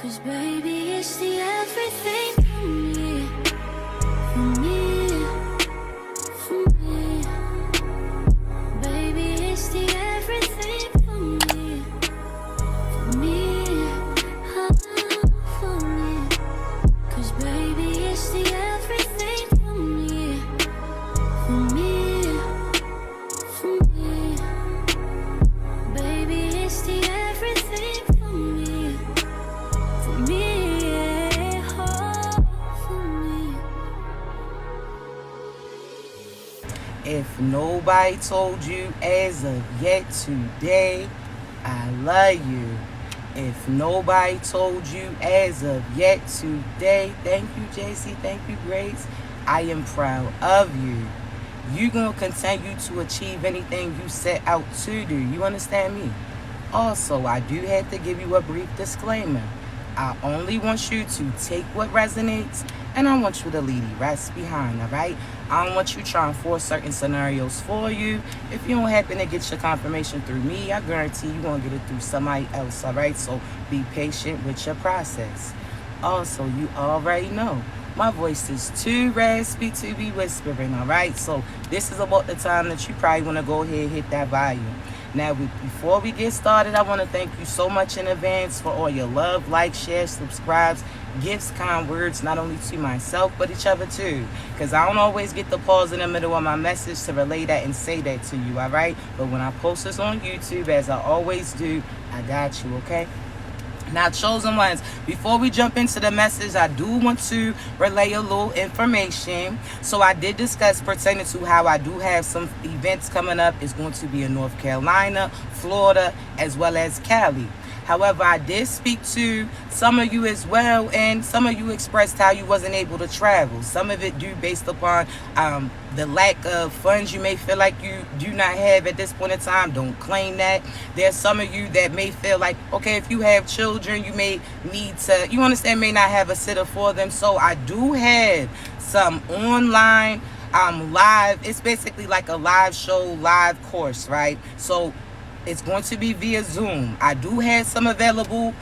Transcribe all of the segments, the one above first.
'Cause baby, it's the everything for me, for me, for me. Baby, it's the everything for me, for me, for me. 'Cause baby, it's the everything for me, for me, for me. Baby, it's the everything for me, for me, oh, for me. If nobody told you as of yet today, I love you. If nobody told you as of yet today, thank you, JC, thank you, Grace, I am proud of you. You're going to continue to achieve anything you set out to do. You understand me? Also, I do have to give you a brief disclaimer. I only want you to take what resonates, and I want you to leave the rest behind, all right? I don't want you trying to force certain scenarios for you. If you don't happen to get your confirmation through me, I guarantee you're going to get it through somebody else, all right? So be patient with your process. Also, you already know, my voice is too raspy to be whispering, all right? So this is about the time that you probably want to go ahead and hit that volume. Now, before we get started, I want to thank you so much in advance for all your love, likes, shares, subscribes, gifts, kind words, not only to myself, but each other too. Because I don't always get the pause in the middle of my message to relay that and say that to you, all right? But when I post this on YouTube, as I always do, I got you, okay? Now, chosen ones, before we jump into the message, I do want to relay a little information. So I did discuss pertaining to how I do have some events coming up. It's going to be in North Carolina, Florida, as well as Cali. However, I did speak to some of you as well, and some of you expressed how you wasn't able to travel. Some of it due based upon the lack of funds you may feel like you do not have at this point in time. Don't claim that. There's some of you that may feel like, okay, if you have children, you may need to, you understand, may not have a sitter for them. So I do have some online live, it's basically like a live show, live course, right? So it's going to be via Zoom. I do have some available.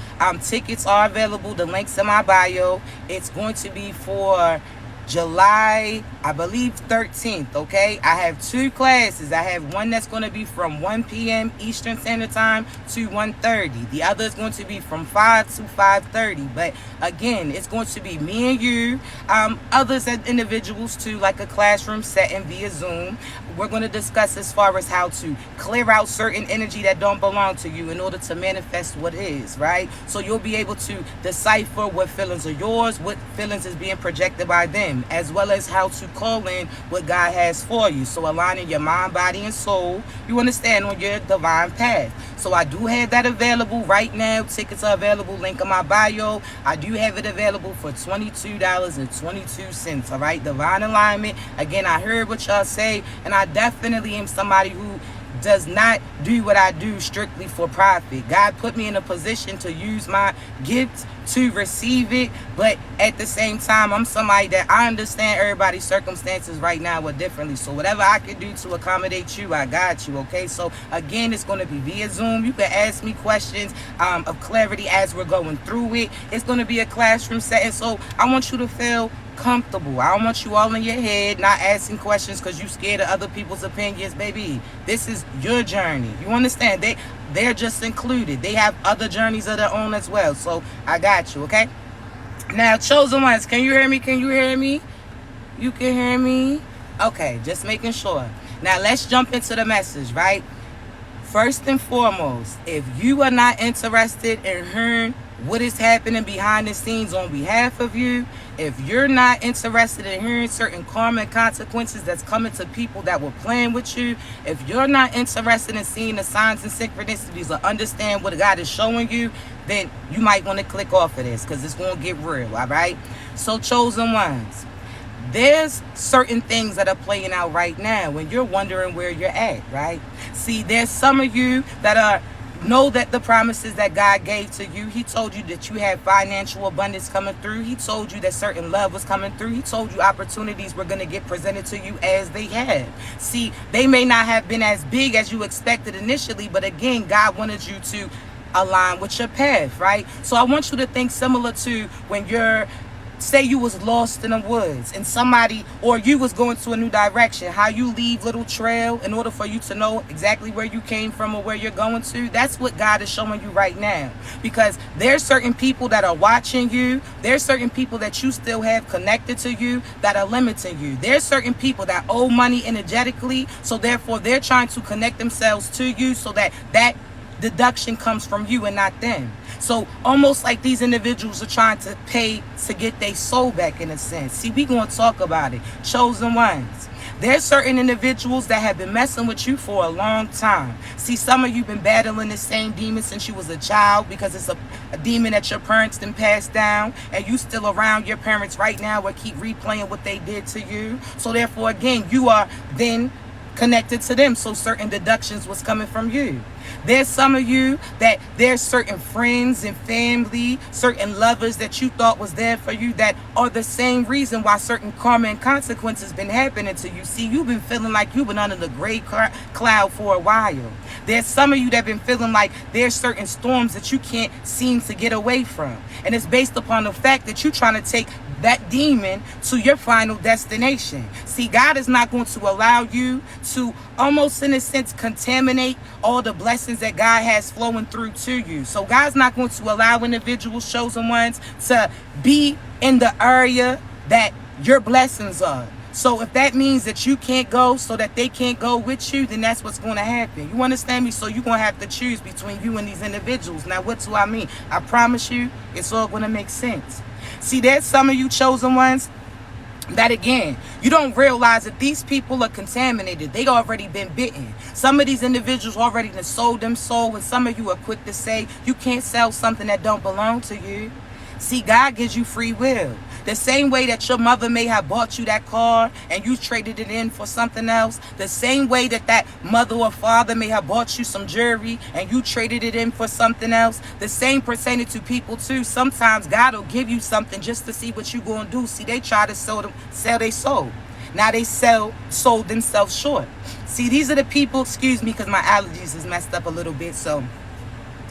Tickets are available. The link's in my bio. It's going to be for July, I believe, 13th, okay? I have two classes. I have one that's going to be from 1 p.m. Eastern Standard Time to 1:30. The other is going to be from 5 to 5:30. But again, it's going to be me and you, others as individuals too, like a classroom setting via Zoom. We're going to discuss as far as how to clear out certain energy that don't belong to you in order to manifest what is, right? So you'll be able to decipher what feelings are yours, what feelings is being projected by them, as well as how to call in what God has for you. So aligning your mind, body, and soul, you understand, on your divine path. So I do have that available right now. Tickets are available. Link in my bio. I do have it available for $22.22. All right, divine alignment. Again, I heard what y'all say, and I definitely am somebody who does not do what I do strictly for profit. God put me in a position to use my gift to receive it, but at the same time, I'm somebody that I understand everybody's circumstances right now are differently. So whatever I can do to accommodate you, I got you, okay? So again, it's going to be via Zoom. You can ask me questions of clarity as we're going through it. It's going to be a classroom setting, so I want you to feel comfortable. I don't want you all in your head not asking questions because you scared of other people's opinions. Baby, this is your journey. You understand? They're just included. They have other journeys of their own as well. So I got you, okay? Now, chosen ones, can you hear me? Can you hear me? You can hear me? Okay, just making sure. Now let's jump into the message, right? First and foremost, if you are not interested in hearing what is happening behind the scenes on behalf of you, if you're not interested in hearing certain karmic consequences that's coming to people that were playing with you, if you're not interested in seeing the signs and synchronicities or understand what God is showing you, then you might want to click off of this because it's going to get real, all right? So, chosen ones, there's certain things that are playing out right now when you're wondering where you're at, right? See, there's some of you that know that the promises that God gave to you, he told you that you had financial abundance coming through. He told you that certain love was coming through. He told you opportunities were going to get presented to you as they have. See, they may not have been as big as you expected initially, but again, God wanted you to align with your path, right? So I want you to think similar to when you're, say you was lost in the woods and somebody, or you was going to a new direction, how you leave little trail in order for you to know exactly where you came from or where you're going to. That's what God is showing you right now, because there's certain people that are watching you. There's certain people that you still have connected to you that are limiting you. There's certain people that owe money energetically, so therefore they're trying to connect themselves to you so that that deduction comes from you and not them. So almost like these individuals are trying to pay to get their soul back, in a sense. See, we gonna talk about it. Chosen ones. There's certain individuals that have been messing with you for a long time. See, some of you been battling the same demon since you was a child, because it's a demon that your parents done passed down, and you still around your parents right now or keep replaying what they did to you. So therefore, again, you are then connected to them, so certain deductions was coming from you. There's some of you that there's certain friends and family, certain lovers that you thought was there for you that are the same reason why certain karma and consequences been happening to you. See, you've been feeling like you've been under the gray cloud for a while. There's some of you that been feeling like there's certain storms that you can't seem to get away from, and it's based upon the fact that you're trying to take that demon to your final destination. See, God is not going to allow you to, almost in a sense, contaminate all the blessings that God has flowing through to you. So God's not going to allow individuals, chosen ones, to be in the area that your blessings are. So if that means that you can't go so that they can't go with you, then that's what's going to happen. You understand me? So you're going to have to choose between you and these individuals. Now, what do I mean? I promise you, it's all going to make sense. See, there's some of you chosen ones that, again, you don't realize that these people are contaminated. They already been bitten. Some of these individuals already done sold them soul, and some of you are quick to say you can't sell something that don't belong to you. See, God gives you free will. The same way that your mother may have bought you that car and you traded it in for something else, the same way that that mother or father may have bought you some jewelry and you traded it in for something else, the same percentage to people too. Sometimes God will give you something just to see what you going to do. See, they try to sell their soul. Now they sold themselves short. See, these are the people, excuse me, because my allergies is messed up a little bit, so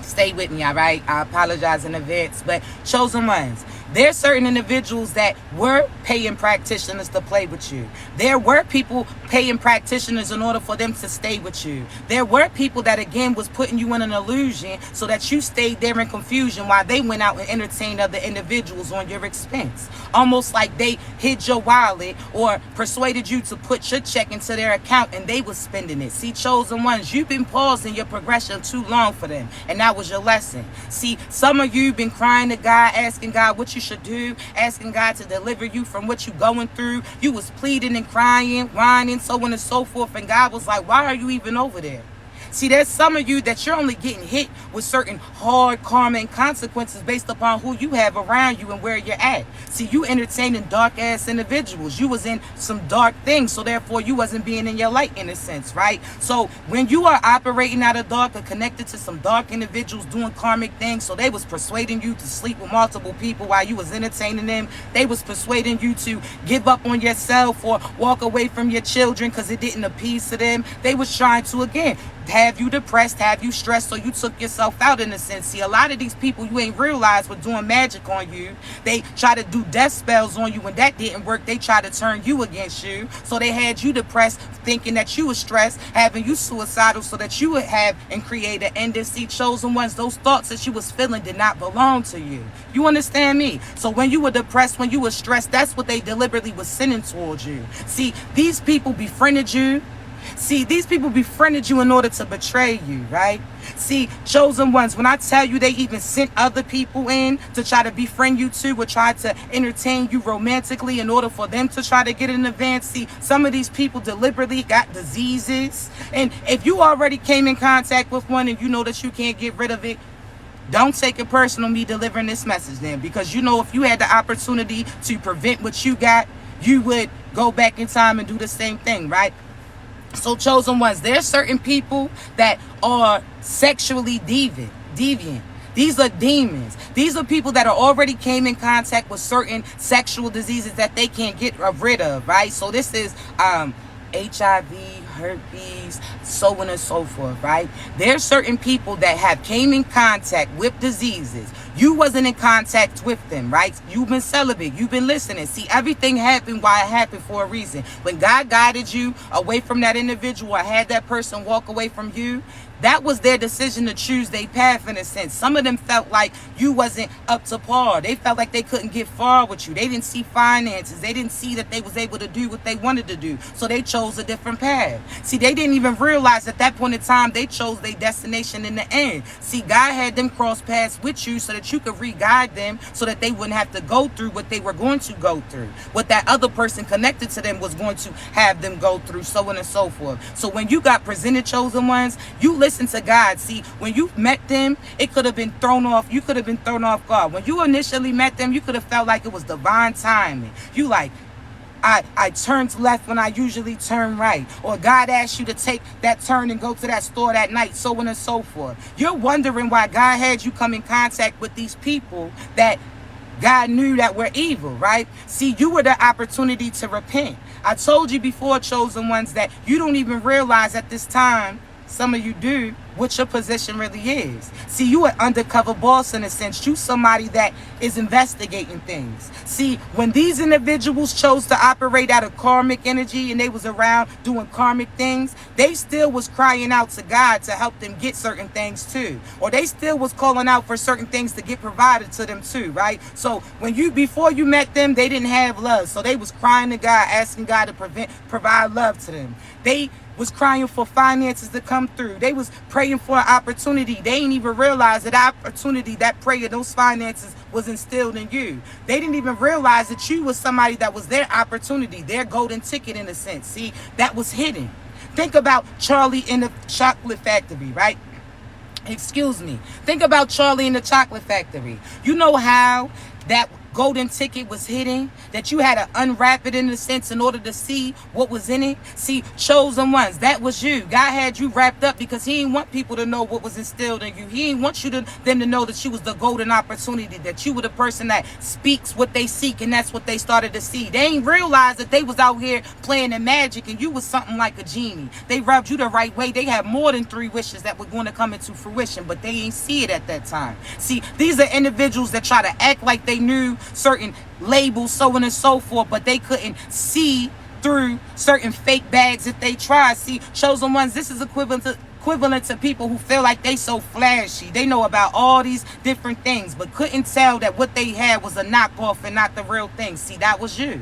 stay with me, all right? I apologize in advance. But chosen ones, there's certain individuals that were paying practitioners to play with you. There were people paying practitioners in order for them to stay with you. There were people that, again, was putting you in an illusion so that you stayed there in confusion while they went out and entertained other individuals on your expense. Almost like they hid your wallet or persuaded you to put your check into their account and they was spending it. See, chosen ones, you've been pausing your progression too long for them, and that was your lesson. See, some of you been crying to God, asking God what you should do, asking God to deliver you from what you going through. You was pleading and crying, whining, so on and so forth, and God was like, why are you even over there? See, there's some of you that you're only getting hit with certain hard karma and consequences based upon who you have around you and where you're at. See, you entertaining dark-ass individuals. You was in some dark things, so therefore you wasn't being in your light, in a sense, right? So when you are operating out of dark or connected to some dark individuals doing karmic things, so they was persuading you to sleep with multiple people while you was entertaining them. They was persuading you to give up on yourself or walk away from your children because it didn't appease to them. They was trying to, again, have you depressed, have you stressed, so you took yourself out, in a sense. See, a lot of these people you ain't realized were doing magic on you. They try to do death spells on you. When that didn't work, they try to turn you against you. So they had you depressed, thinking that you were stressed, having you suicidal so that you would have and create an end. See, chosen ones, those thoughts that you was feeling did not belong to you. You understand me? So when you were depressed, when you were stressed, that's what they deliberately was sending towards you. See, these people befriended you. See, these people befriended you in order to betray you, right? See, chosen ones, when I tell you they even sent other people in to try to befriend you too, or try to entertain you romantically in order for them to try to get an advance. See, some of these people deliberately got diseases. And if you already came in contact with one and you know that you can't get rid of it, don't take it personal, me delivering this message then. Because you know if you had the opportunity to prevent what you got, you would go back in time and do the same thing, right? So chosen ones, there's certain people that are sexually deviant. These are demons. These are people that are already came in contact with certain sexual diseases that they can't get rid of, right? So this is HIV, herpes, so on and so forth, right? There's certain people that have came in contact with diseases. You wasn't in contact with them, right? You've been celibate. You've been listening. See, everything happened why it happened for a reason. When God guided you away from that individual or had that person walk away from you, that was their decision to choose their path in a sense. Some of them felt like you wasn't up to par. They felt like they couldn't get far with you. They didn't see finances. They didn't see that they was able to do what they wanted to do. So they chose a different path. See, they didn't even realize at that point in time they chose their destination in the end. See, God had them cross paths with you so that you could re-guide them so that they wouldn't have to go through what they were going to go through. What that other person connected to them was going to have them go through, so on and so forth. So when you got presented chosen ones, you listen to God. See, when you met them, it could have been thrown off. You could have been thrown off guard. When you initially met them, you could have felt like it was divine timing. You like, I turned left when I usually turn right. Or God asked you to take that turn and go to that store that night, so on and so forth. You're wondering why God had you come in contact with these people that God knew that were evil, right? See, you were the opportunity to repent. I told you before, chosen ones, that you don't even realize at this time, some of you do, what your position really is. See, you an undercover boss in a sense. You somebody that is investigating things. See, when these individuals chose to operate out of karmic energy and they was around doing karmic things, they still was crying out to God to help them get certain things too. Or they still was calling out for certain things to get provided to them too, right? So when before you met them, they didn't have love. So they was crying to God, asking God to provide love to them. They was crying for finances to come through. They was praying for an opportunity. They didn't even realize that opportunity, that prayer, those finances was instilled in you. They didn't even realize that you was somebody that was their opportunity, their golden ticket in a sense. See, that was hidden. Think about Charlie in the chocolate factory, right? Excuse me. Think about Charlie in the chocolate factory. You know how that golden ticket was hidden, that you had to unwrap it in a sense in order to see what was in it. See, chosen ones, that was you. God had you wrapped up because he didn't want people to know what was instilled in you. He didn't want them to know that you was the golden opportunity, that you were the person that speaks what they seek, and that's what they started to see. They ain't realized that they was out here playing in magic and you was something like a genie. They rubbed you the right way. They had more than 3 wishes that were going to come into fruition, but they ain't see it at that time. See, these are individuals that try to act like they knew certain labels, so on and so forth, but they couldn't see through certain fake bags if they tried. See, chosen ones, this is equivalent to people who feel like they so flashy. They know about all these different things, but couldn't tell that what they had was a knockoff and not the real thing. See, that was you.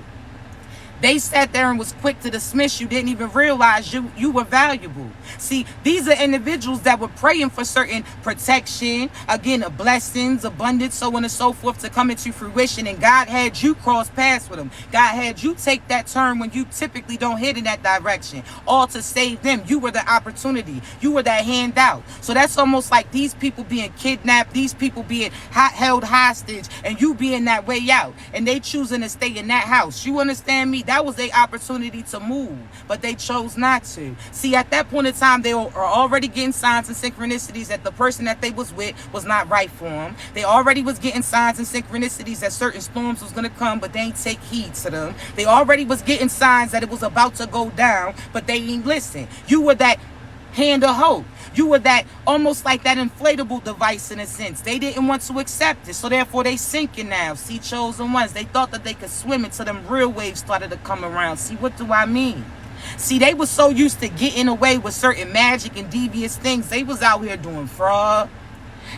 They sat there and was quick to dismiss you, didn't even realize you were valuable. See, these are individuals that were praying for certain protection, again, blessings, abundance, so on and so forth to come into fruition. And God had you cross paths with them. God had you take that turn when you typically don't head in that direction, all to save them. You were the opportunity. You were that handout. So that's almost like these people being kidnapped, these people being held hostage, and you being that way out. And they choosing to stay in that house. You understand me? That was their opportunity to move, but they chose not to. See, at that point in time, they were already getting signs and synchronicities that the person that they was with was not right for them. They already was getting signs and synchronicities that certain storms was going to come, but they ain't take heed to them. They already was getting signs that it was about to go down, but they ain't listen. You were that hand of hope. You were that almost like that inflatable device in a sense. They didn't want to accept it, so therefore they sinking now. See, chosen ones, they thought that they could swim until them real waves started to come around. See, what do I mean? See, they were so used to getting away with certain magic and devious things. They was out here doing fraud.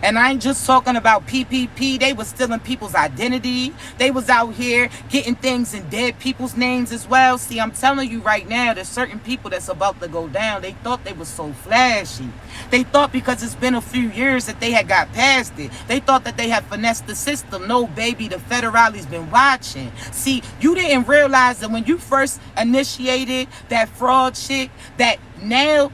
And I ain't just talking about PPP. They was stealing people's identity. They was out here getting things in dead people's names as well. See, I'm telling you right now, there's certain people that's about to go down. They thought they was so flashy. They thought because it's been a few years that they had got past it. They thought that they had finessed the system. No, baby, the federale's been watching. See, you didn't realize that when you first initiated that fraud shit, that now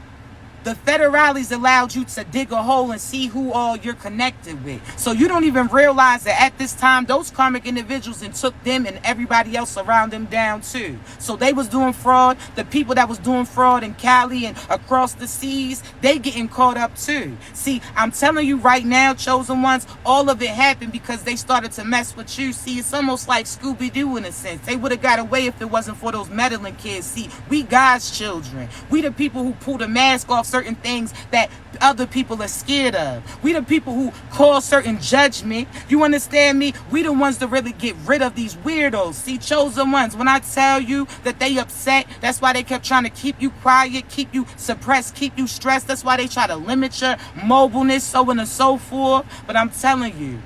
the federales allowed you to dig a hole and see who all you're connected with. So you don't even realize that at this time, those karmic individuals and took them and everybody else around them down too. So they was doing fraud. The people that was doing fraud in Cali and across the seas, they getting caught up too. See, I'm telling you right now, chosen ones, all of it happened because they started to mess with you. See, it's almost like Scooby-Doo in a sense. They would have got away if it wasn't for those meddling kids. See, we God's children. We the people who pull the mask off certain things that other people are scared of. We the people who cause certain judgment. You understand me? We the ones to really get rid of these weirdos. See, chosen ones, when I tell you that they upset, that's why they kept trying to keep you quiet, keep you suppressed, keep you stressed. That's why they try to limit your mobileness, so on and so forth. But I'm telling you,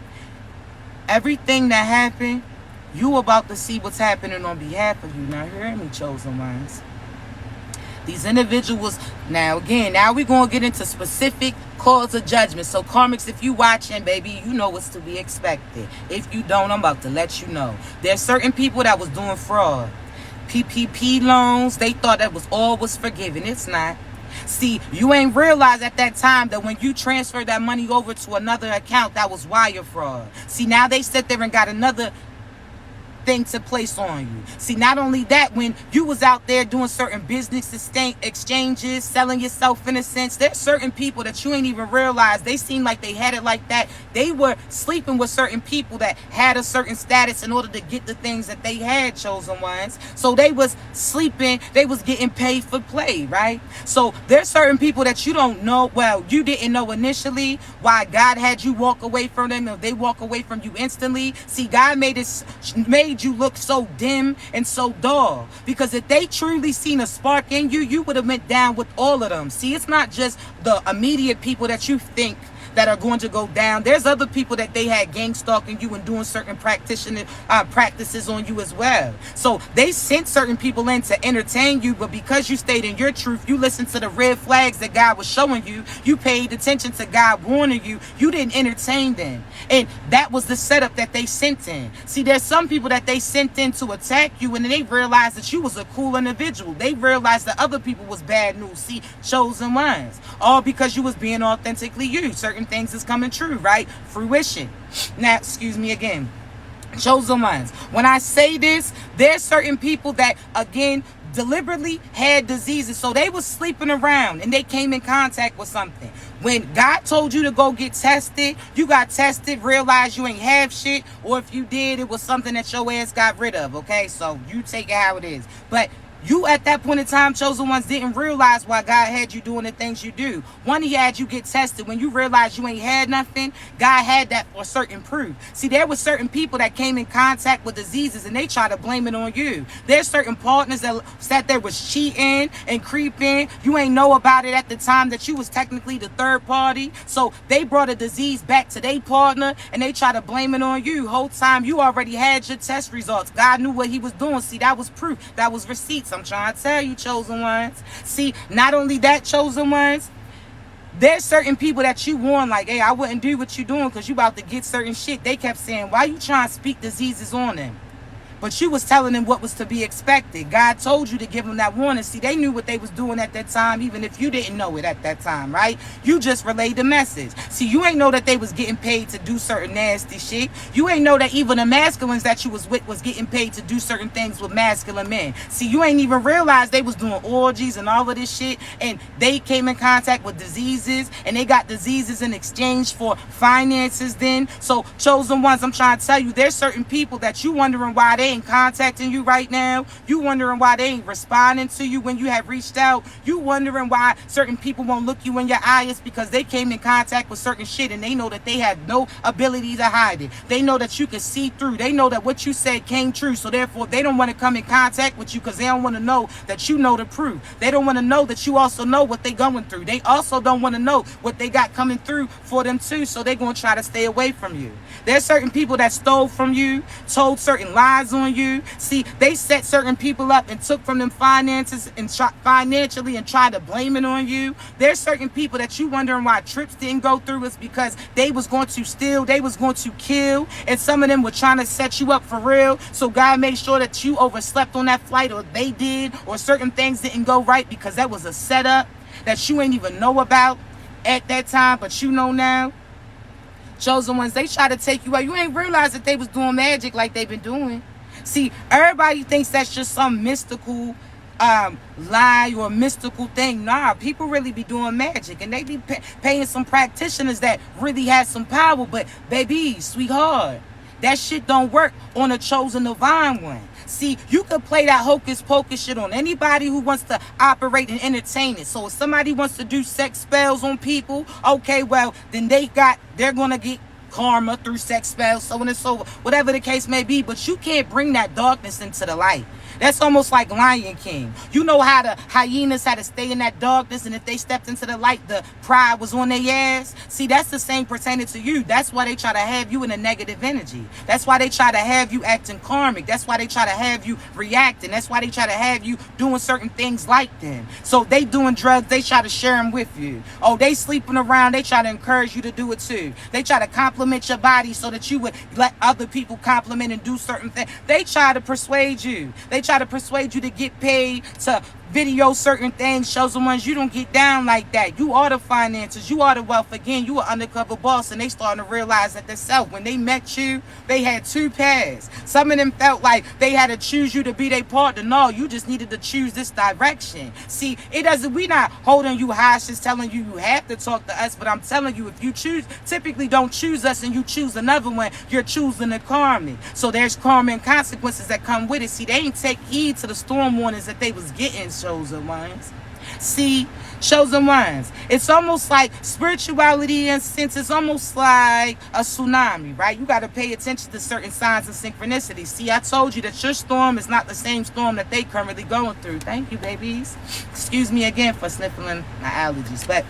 everything that happened, you about to see what's happening on behalf of you. Now, hear me, chosen ones. These individuals, now we're going to get into specific cause of judgment. So karmics, if you watching, baby, you know what's to be expected. If you don't, I'm about to let you know. There's certain people that was doing fraud. PPP loans, they thought that was all was forgiven. It's not. See, you ain't realized at that time that when you transferred that money over to another account, that was wire fraud. See, now they sit there and got another thing to place on you. See, not only that, when you was out there doing certain business exchanges, selling yourself in a sense, there's certain people that you ain't even realize. They seem like they had it like that. They were sleeping with certain people that had a certain status in order to get the things that they had, chosen ones. So they was sleeping, they was getting paid for play, right? So there's certain people that you don't know, well, you didn't know initially why God had you walk away from them, or they walk away from you instantly. See, God made you look so dim and so dull, because if they truly seen a spark in you, you would have went down with all of them. See, it's not just the immediate people that you think that are going to go down. There's other people that they had gang stalking you and doing certain practices on you as well. So they sent certain people in to entertain you, but because you stayed in your truth, you listened to the red flags that God was showing you, you paid attention to God warning you, you didn't entertain them. And that was the setup that they sent in. See, there's some people that they sent in to attack you, and then they realized that you was a cool individual. They realized that other people was bad news. See, chosen ones. All because you was being authentically you. Certain things is coming true, right? Fruition. Now, excuse me again. Chosen ones. When I say this, there's certain people that, again, deliberately had diseases. So they was sleeping around and they came in contact with something. When God told you to go get tested, you got tested, realized you ain't have shit, or if you did, it was something that your ass got rid of, okay? So you take it how it is. But you at that point in time, chosen ones, didn't realize why God had you doing the things you do. One, he had you get tested. When you realized you ain't had nothing, God had that for certain proof. See, there were certain people that came in contact with diseases and they try to blame it on you. There's certain partners that sat there was cheating and creeping. You ain't know about it at the time that you was technically the third party. So they brought a disease back to their partner and they try to blame it on you. Whole time you already had your test results. God knew what he was doing. See, that was proof. That was receipts. I'm trying to tell you, chosen ones. See, not only that, chosen ones, there's certain people that you warn, like, hey, I wouldn't do what you doing because you about to get certain shit. They kept saying, why you trying to speak diseases on them? But you was telling them what was to be expected. God told you to give them that warning. See, they knew what they was doing at that time, even if you didn't know it at that time, right? You just relayed the message. See, you ain't know that they was getting paid to do certain nasty shit. You ain't know that even the masculines that you was with was getting paid to do certain things with masculine men. See, you ain't even realized they was doing orgies and all of this shit, and they came in contact with diseases, and they got diseases in exchange for finances then. So, chosen ones, I'm trying to tell you, there's certain people that you wondering why they ain't contacting you right now. You wondering why they ain't responding to you when you have reached out. You wondering why certain people won't look you in your eyes, because they came in contact with certain shit and they know that they have no ability to hide it. They know that you can see through. They know that what you said came true. So therefore they don't want to come in contact with you because they don't want to know that you know the proof. They don't want to know that you also know what they going through. They also don't want to know what they got coming through for them too. So they're going to try to stay away from you. There's certain people that stole from you, told certain lies on you. See, they set certain people up and took from them finances and financially and tried to blame it on you. There's certain people that you wondering why trips didn't go through is because they was going to steal, they was going to kill, and some of them were trying to set you up for real. So God made sure that you overslept on that flight, or they did, or certain things didn't go right because that was a setup. that you ain't even know about at that time, but you know now. Chosen ones, they try to take you out. You ain't realize that they was doing magic like they've been doing. See, everybody thinks that's just some mystical lie or mystical thing. Nah, people really be doing magic, and they be paying some practitioners that really has some power. But baby, sweetheart, that shit don't work on a chosen divine one. See, you could play that hocus pocus shit on anybody who wants to operate and entertain it. So if somebody wants to do sex spells on people, okay, well, then they're gonna get karma through sex spells, so on and so forth, whatever the case may be. But you can't bring that darkness into the light. That's almost like Lion King. You know how the hyenas had to stay in that darkness, and if they stepped into the light, the pride was on their ass. See, that's the same pertaining to you. That's why they try to have you in a negative energy. That's why they try to have you acting karmic. That's why they try to have you reacting. That's why they try to have you doing certain things like them. So they doing drugs, they try to share them with you. Oh, they sleeping around, they try to encourage you to do it too. They try to compliment your body so that you would let other people compliment and do certain things. They try to persuade you. They try to persuade you to get paid to video certain things. Shows the ones you don't get down like that. You are the finances, you are the wealth. Again, you are undercover boss, and they starting to realize that themselves. When they met you, they had two paths. Some of them felt like they had to choose you to be their partner. No, you just needed to choose this direction. See, it doesn't, we not holding you hostage telling you have to talk to us, but I'm telling you, if you typically don't choose us and you choose another one, you're choosing the karmic. So there's karma and consequences that come with it. See, they ain't take heed to the storm warnings that they was getting, chosen ones. See, chosen ones, it's almost like spirituality in a sense. It's almost like a tsunami, right? You got to pay attention to certain signs and synchronicities. See, I told you that your storm is not the same storm that they currently going through. Thank you, babies. Excuse me again for sniffling my allergies. But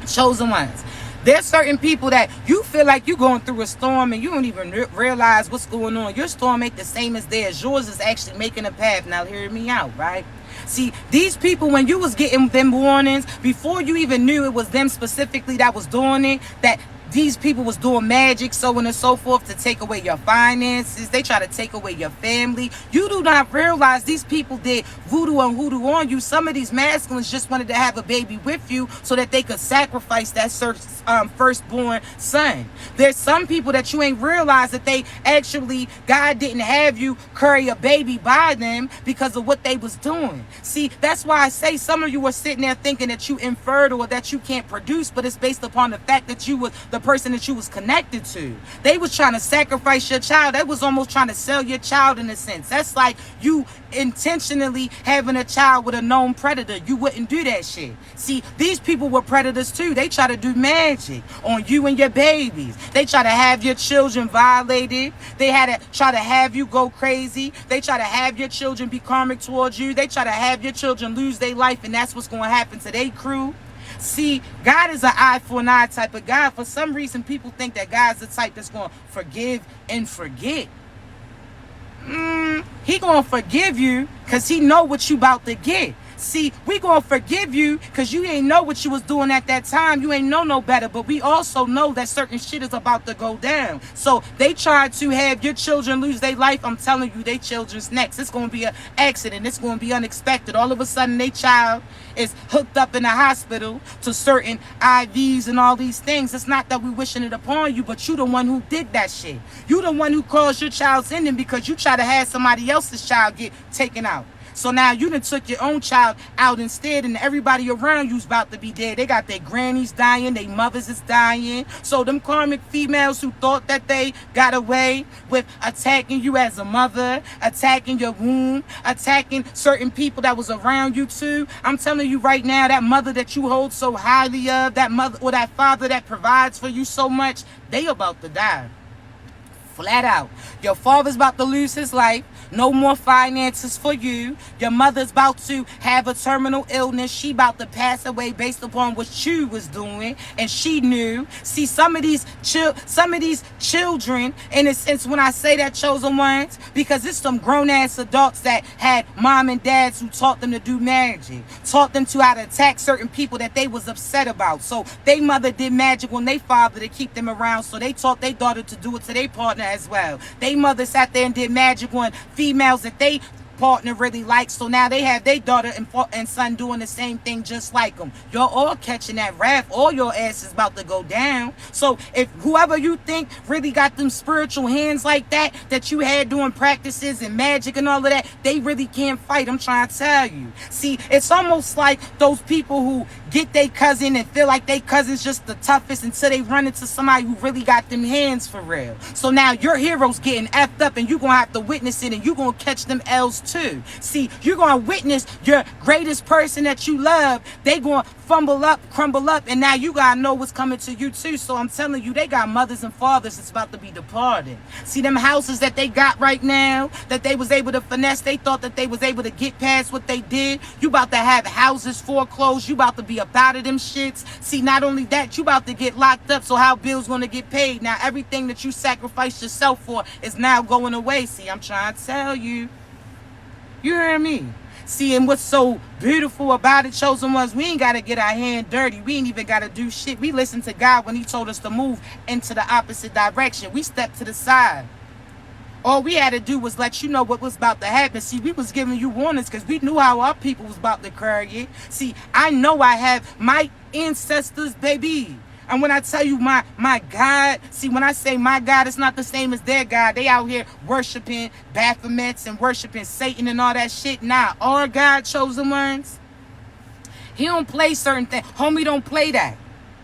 chosen ones, there's certain people that you feel like you're going through a storm and you don't even realize what's going on. Your storm ain't the same as theirs. Yours is actually making a path. Now hear me out, right? See, these people, when you was getting them warnings, before you even knew it was them specifically that was doing it, that these people was doing magic, so on and so forth, to take away your finances. They try to take away your family. You do not realize these people did voodoo and hoodoo on you. Some of these masculines just wanted to have a baby with you so that they could sacrifice that firstborn son. There's some people that you ain't realize that they actually, God didn't have you carry a baby by them because of what they was doing. See, that's why I say some of you were sitting there thinking that you infertile or that you can't produce, but it's based upon the fact that you was the person that you was connected to. They was trying to sacrifice your child. They was almost trying to sell your child in a sense. That's like you intentionally having a child with a known predator. You wouldn't do that shit. See, these people were predators too. They try to do magic on you and your babies. They try to have your children violated. They had to try to have you go crazy. They try to have your children be karmic towards you. They try to have your children lose their life, and that's what's going to happen to their crew. See, God is an eye for an eye type of God. For some reason, people think that God's the type that's going to forgive and forget. He going to forgive you because he know what you about to get. See, we gonna forgive you because you ain't know what you was doing at that time. You ain't know no better. But we also know that certain shit is about to go down. So they tried to have your children lose their life. I'm telling you, they children's next. It's gonna be an accident. It's gonna be unexpected. All of a sudden, their child is hooked up in the hospital to certain IVs and all these things. It's not that we wishing it upon you, but you the one who did that shit. You the one who caused your child's ending because you try to have somebody else's child get taken out. So now you done took your own child out instead, and everybody around you's about to be dead. They got their grannies dying, their mothers is dying. So them karmic females who thought that they got away with attacking you as a mother, attacking your womb, attacking certain people that was around you too, I'm telling you right now, that mother that you hold so highly of, that mother or that father that provides for you so much, they about to die. Flat out. Your father's about to lose his life. No more finances for you. Your mother's about to have a terminal illness. She about to pass away based upon what you was doing, and she knew. See, some of these children, in a sense, when I say that, chosen ones, because it's some grown-ass adults that had mom and dads who taught them to do magic, taught them to how to attack certain people that they was upset about. So they mother did magic on their father to keep them around, so they taught their daughter to do it to their partner as well. They mother sat there and did magic on females that they partner really likes. So now they have their daughter and son doing the same thing just like them. You're all catching that wrath. All your ass is about to go down. So if whoever you think really got them spiritual hands like that you had doing practices and magic and all of that, they really can't fight. I'm trying to tell you. See, it's almost like those people who get their cousin and feel like their cousin's just the toughest until they run into somebody who really got them hands for real. So now your hero's getting effed up and you're going to have to witness it, and you're going to catch them L's too. See, you're going to witness your greatest person that you love. They going to fumble up, crumble up, and now you got to know what's coming to you too. So I'm telling you, they got mothers and fathers that's about to be departed. See, them houses that they got right now, that they was able to finesse, they thought that they was able to get past what they did. You about to have houses foreclosed. You about to be up out of them shits. See, not only that, you about to get locked up. So how bills going to get paid? Now everything that you sacrificed yourself for is now going away. See, I'm trying to tell you. You hear me? See, and what's so beautiful about it, chosen ones, we ain't got to get our hand dirty. We ain't even got to do shit. We listened to God when he told us to move into the opposite direction. We stepped to the side. All we had to do was let you know what was about to happen. See, we was giving you warnings because we knew how our people was about to carry it. See, I know I have my ancestors, baby. And when I tell you my God, see, when I say my God, it's not the same as their God. They out here worshiping Baphomets and worshiping Satan and all that shit. Nah, our God, chosen ones, he don't play certain things. Homie don't play that.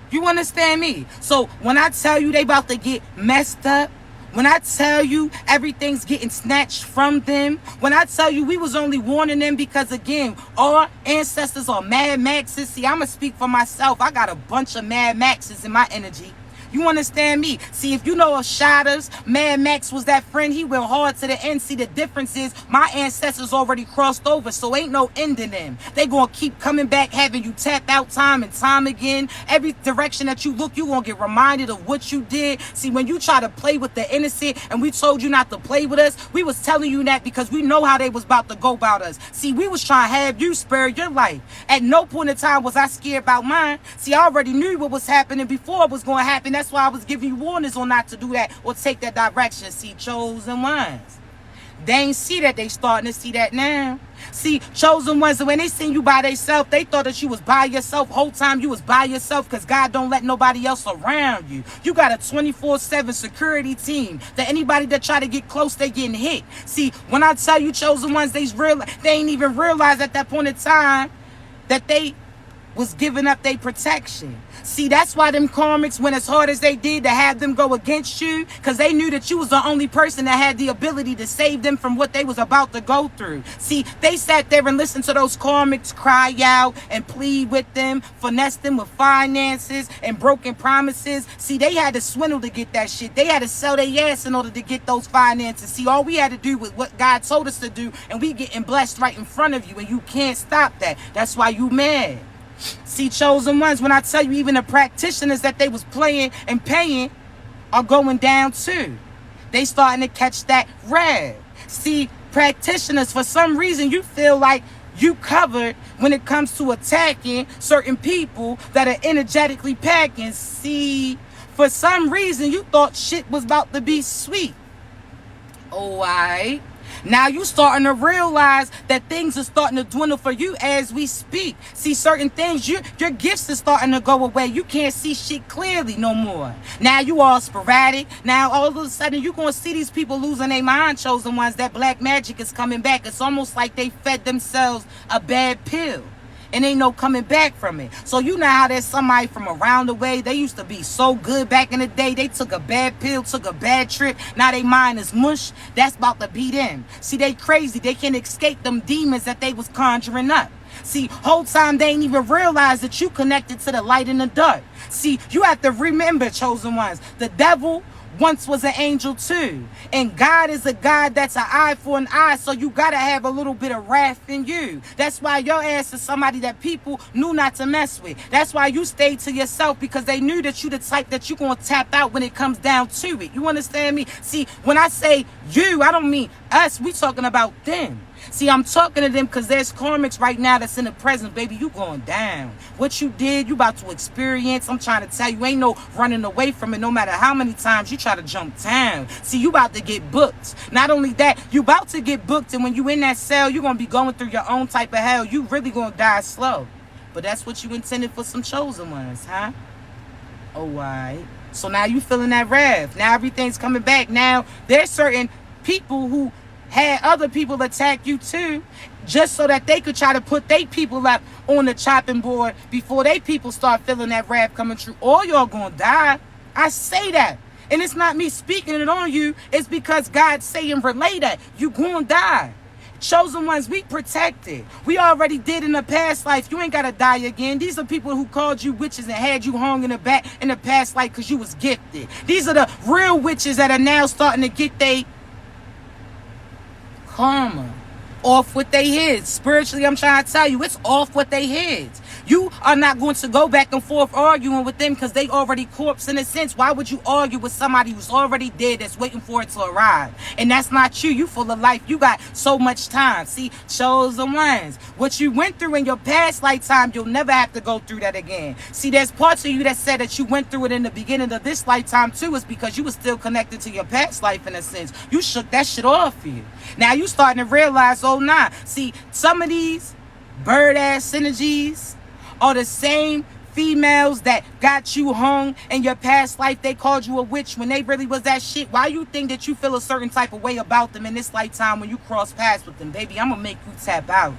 You understand me? So when I tell you they about to get messed up, when I tell you everything's getting snatched from them, when I tell you we was only warning them because, again, our ancestors are Mad Maxes. See, I'm going to speak for myself. I got a bunch of Mad Maxes in my energy. You understand me? See, if you know of Shadows, Mad Max was that friend. He went hard to the end. See, the difference is my ancestors already crossed over, so ain't no end in them. They gonna keep coming back, having you tap out time and time again. Every direction that you look, you gonna get reminded of what you did. See, when you try to play with the innocent and we told you not to play with us, we was telling you that because we know how they was about to go about us. See, we was trying to have you spare your life. At no point in time was I scared about mine. See, I already knew what was happening before it was gonna happen. That's why I was giving you warnings on not to do that or take that direction. See, chosen ones, they ain't see that. They starting to see that now. See, chosen ones, when they seen you by themselves, they thought that you was by yourself. Whole time you was by yourself because God don't let nobody else around you. You got a 24/7 security team that anybody that try to get close, they getting hit. See, when I tell you, chosen ones, they ain't even realize at that point in time that they was giving up their protection. See, that's why them karmics went as hard as they did to have them go against you, because they knew that you was the only person that had the ability to save them from what they was about to go through. See, they sat there and listened to those karmics cry out and plead with them, finesse them with finances and broken promises. See, they had to swindle to get that shit. They had to sell their ass in order to get those finances. See, all we had to do was what God told us to do, and we getting blessed right in front of you, and you can't stop that. That's why you mad. See, chosen ones, when I tell you even the practitioners that they was playing and paying are going down too. They starting to catch that red. See, practitioners, for some reason you feel like you covered when it comes to attacking certain people that are energetically packing. See, for some reason you thought shit was about to be sweet. Oh, alright. Now you starting to realize that things are starting to dwindle for you as we speak. See, certain things, your gifts are starting to go away. You can't see shit clearly no more. Now you all sporadic. Now all of a sudden you're going to see these people losing their mind, chosen ones. That black magic is coming back. It's almost like they fed themselves a bad pill. And ain't no coming back from it. So you know how there's somebody from around the way. They used to be so good back in the day. They took a bad pill, took a bad trip. Now they mind is mush. That's about to be them. See, they crazy. They can't escape them demons that they was conjuring up. See, whole time they ain't even realize that you connected to the light and the dark. See, you have to remember, chosen ones, the devil once was an angel too. And God is a God that's an eye for an eye. So you got to have a little bit of wrath in you. That's why your ass is somebody that people knew not to mess with. That's why you stayed to yourself, because they knew that you the type that you going to tap out when it comes down to it. You understand me? See, when I say you, I don't mean us. We talking about them. See, I'm talking to them because there's karmics right now that's in the present, baby. You going down. What you did, you about to experience. I'm trying to tell you, ain't no running away from it no matter how many times you try to jump down. See, you about to get booked. Not only that, you about to get booked, and when you in that cell, you're going to be going through your own type of hell. You really going to die slow. But that's what you intended for some chosen ones, huh? Oh, all right. So now you feeling that wrath. Now everything's coming back. Now there's certain people who had other people attack you too, just so that they could try to put their people up on the chopping board before they people start feeling that wrath coming true. All y'all gonna die. I say that. And it's not me speaking it on you. It's because God saying relay that. You gonna die. Chosen ones, we protected. We already did in the past life. You ain't gotta die again. These are people who called you witches and had you hung in the back in the past life because you was gifted. These are the real witches that are now starting to get they karma off with their heads. Spiritually, I'm trying to tell you, it's off with their heads. You are not going to go back and forth arguing with them because they already corpse in a sense. Why would you argue with somebody who's already dead that's waiting for it to arrive? And that's not you. You full of life. You got so much time. See, chosen ones. What you went through in your past lifetime, you'll never have to go through that again. See, there's parts of you that said that you went through it in the beginning of this lifetime too. It's because you were still connected to your past life in a sense. You shook that shit off for you. Now you starting to realize, oh nah. See, some of these bird-ass energies are the same females that got you hung in your past life. They called you a witch when they really was that shit. Why you think that you feel a certain type of way about them in this lifetime when you cross paths with them? Baby, I'm gonna make you tap out.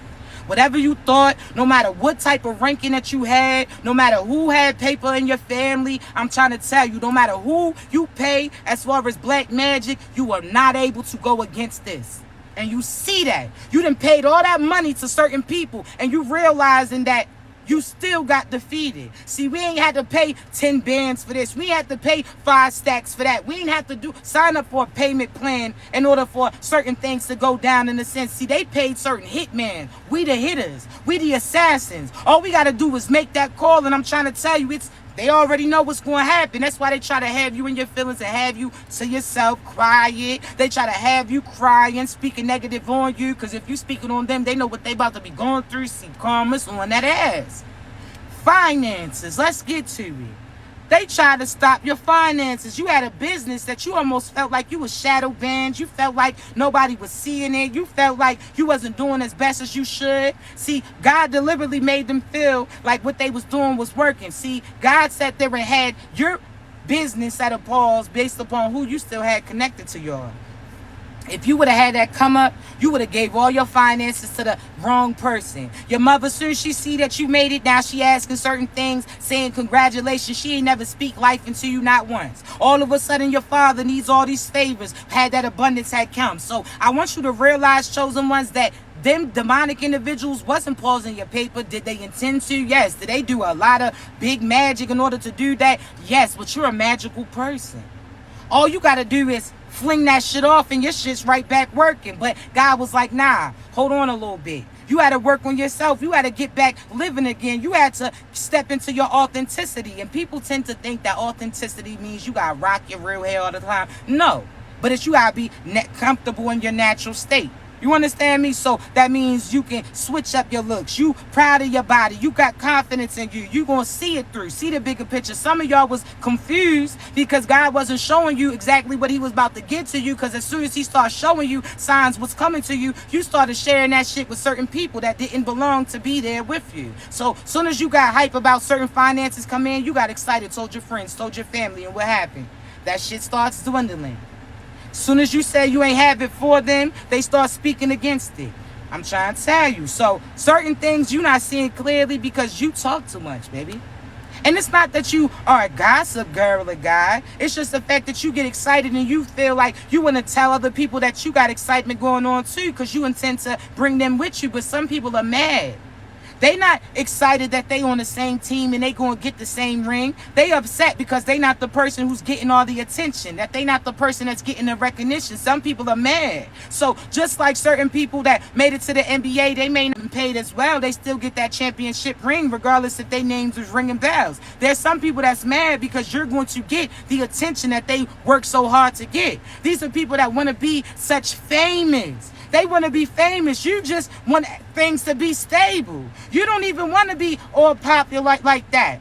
Whatever you thought, no matter what type of ranking that you had, no matter who had paper in your family, I'm trying to tell you, no matter who you pay as far as black magic, you are not able to go against this. And you see that. You done paid all that money to certain people and you realizing that you still got defeated. See, we ain't had to pay 10 bands for this. We ain't had to pay 5 stacks for that. We ain't have to sign up for a payment plan in order for certain things to go down in a sense. See, they paid certain hitmen. We the hitters. We the assassins. All we got to do is make that call, and I'm trying to tell you, they already know what's going to happen. That's why they try to have you in your feelings and have you to yourself quiet. They try to have you crying, speaking negative on you. Because if you speaking on them, they know what they about to be going through. See, karma's on that ass. Finances. Let's get to it. They tried to stop your finances. You had a business that you almost felt like you was shadow banned. You felt like nobody was seeing it. You felt like you wasn't doing as best as you should. See, God deliberately made them feel like what they was doing was working. See, God sat there and had your business at a pause based upon who you still had connected to y'all. If you would have had that come up, you would have gave all your finances to the wrong person. Your mother, soon as she see that you made it, now she asking certain things, saying congratulations. She ain't never speak life into you, not once. All of a sudden, your father needs all these favors. Had that abundance had come. So I want you to realize, chosen ones, that them demonic individuals wasn't pausing your paper. Did they intend to? Yes. Did they do a lot of big magic in order to do that? Yes, but you're a magical person. All you got to do is fling that shit off and your shit's right back working. But God was like, nah, hold on a little bit. You had to work on yourself. You had to get back living again. You had to step into your authenticity. And people tend to think that authenticity means you got to rock your real hair all the time. No, but it's you got to be comfortable in your natural state. You understand me? So that means you can switch up your looks. You proud of your body. You got confidence in you. You going to see it through. See the bigger picture. Some of y'all was confused because God wasn't showing you exactly what he was about to get to you, because as soon as he started showing you signs was coming to you, you started sharing that shit with certain people that didn't belong to be there with you. So as soon as you got hype about certain finances come in, you got excited, told your friends, told your family, and what happened? That shit starts dwindling. Soon as you say you ain't have it for them, they start speaking against it. I'm trying to tell you. So certain things you're not seeing clearly because you talk too much, baby. And it's not that you are a gossip girl or guy. It's just the fact that you get excited and you feel like you want to tell other people that you got excitement going on too, because you intend to bring them with you. But some people are mad. They not excited that they on the same team and they going to get the same ring. They upset because they not the person who's getting all the attention, that they not the person that's getting the recognition. Some people are mad. So just like certain people that made it to the NBA, they may not be paid as well. They still get that championship ring regardless if their names was ringing bells. There's some people that's mad because you're going to get the attention that they work so hard to get. These are people that want to be such famous. They want to be famous. You just want things to be stable. You don't even want to be all popular like that.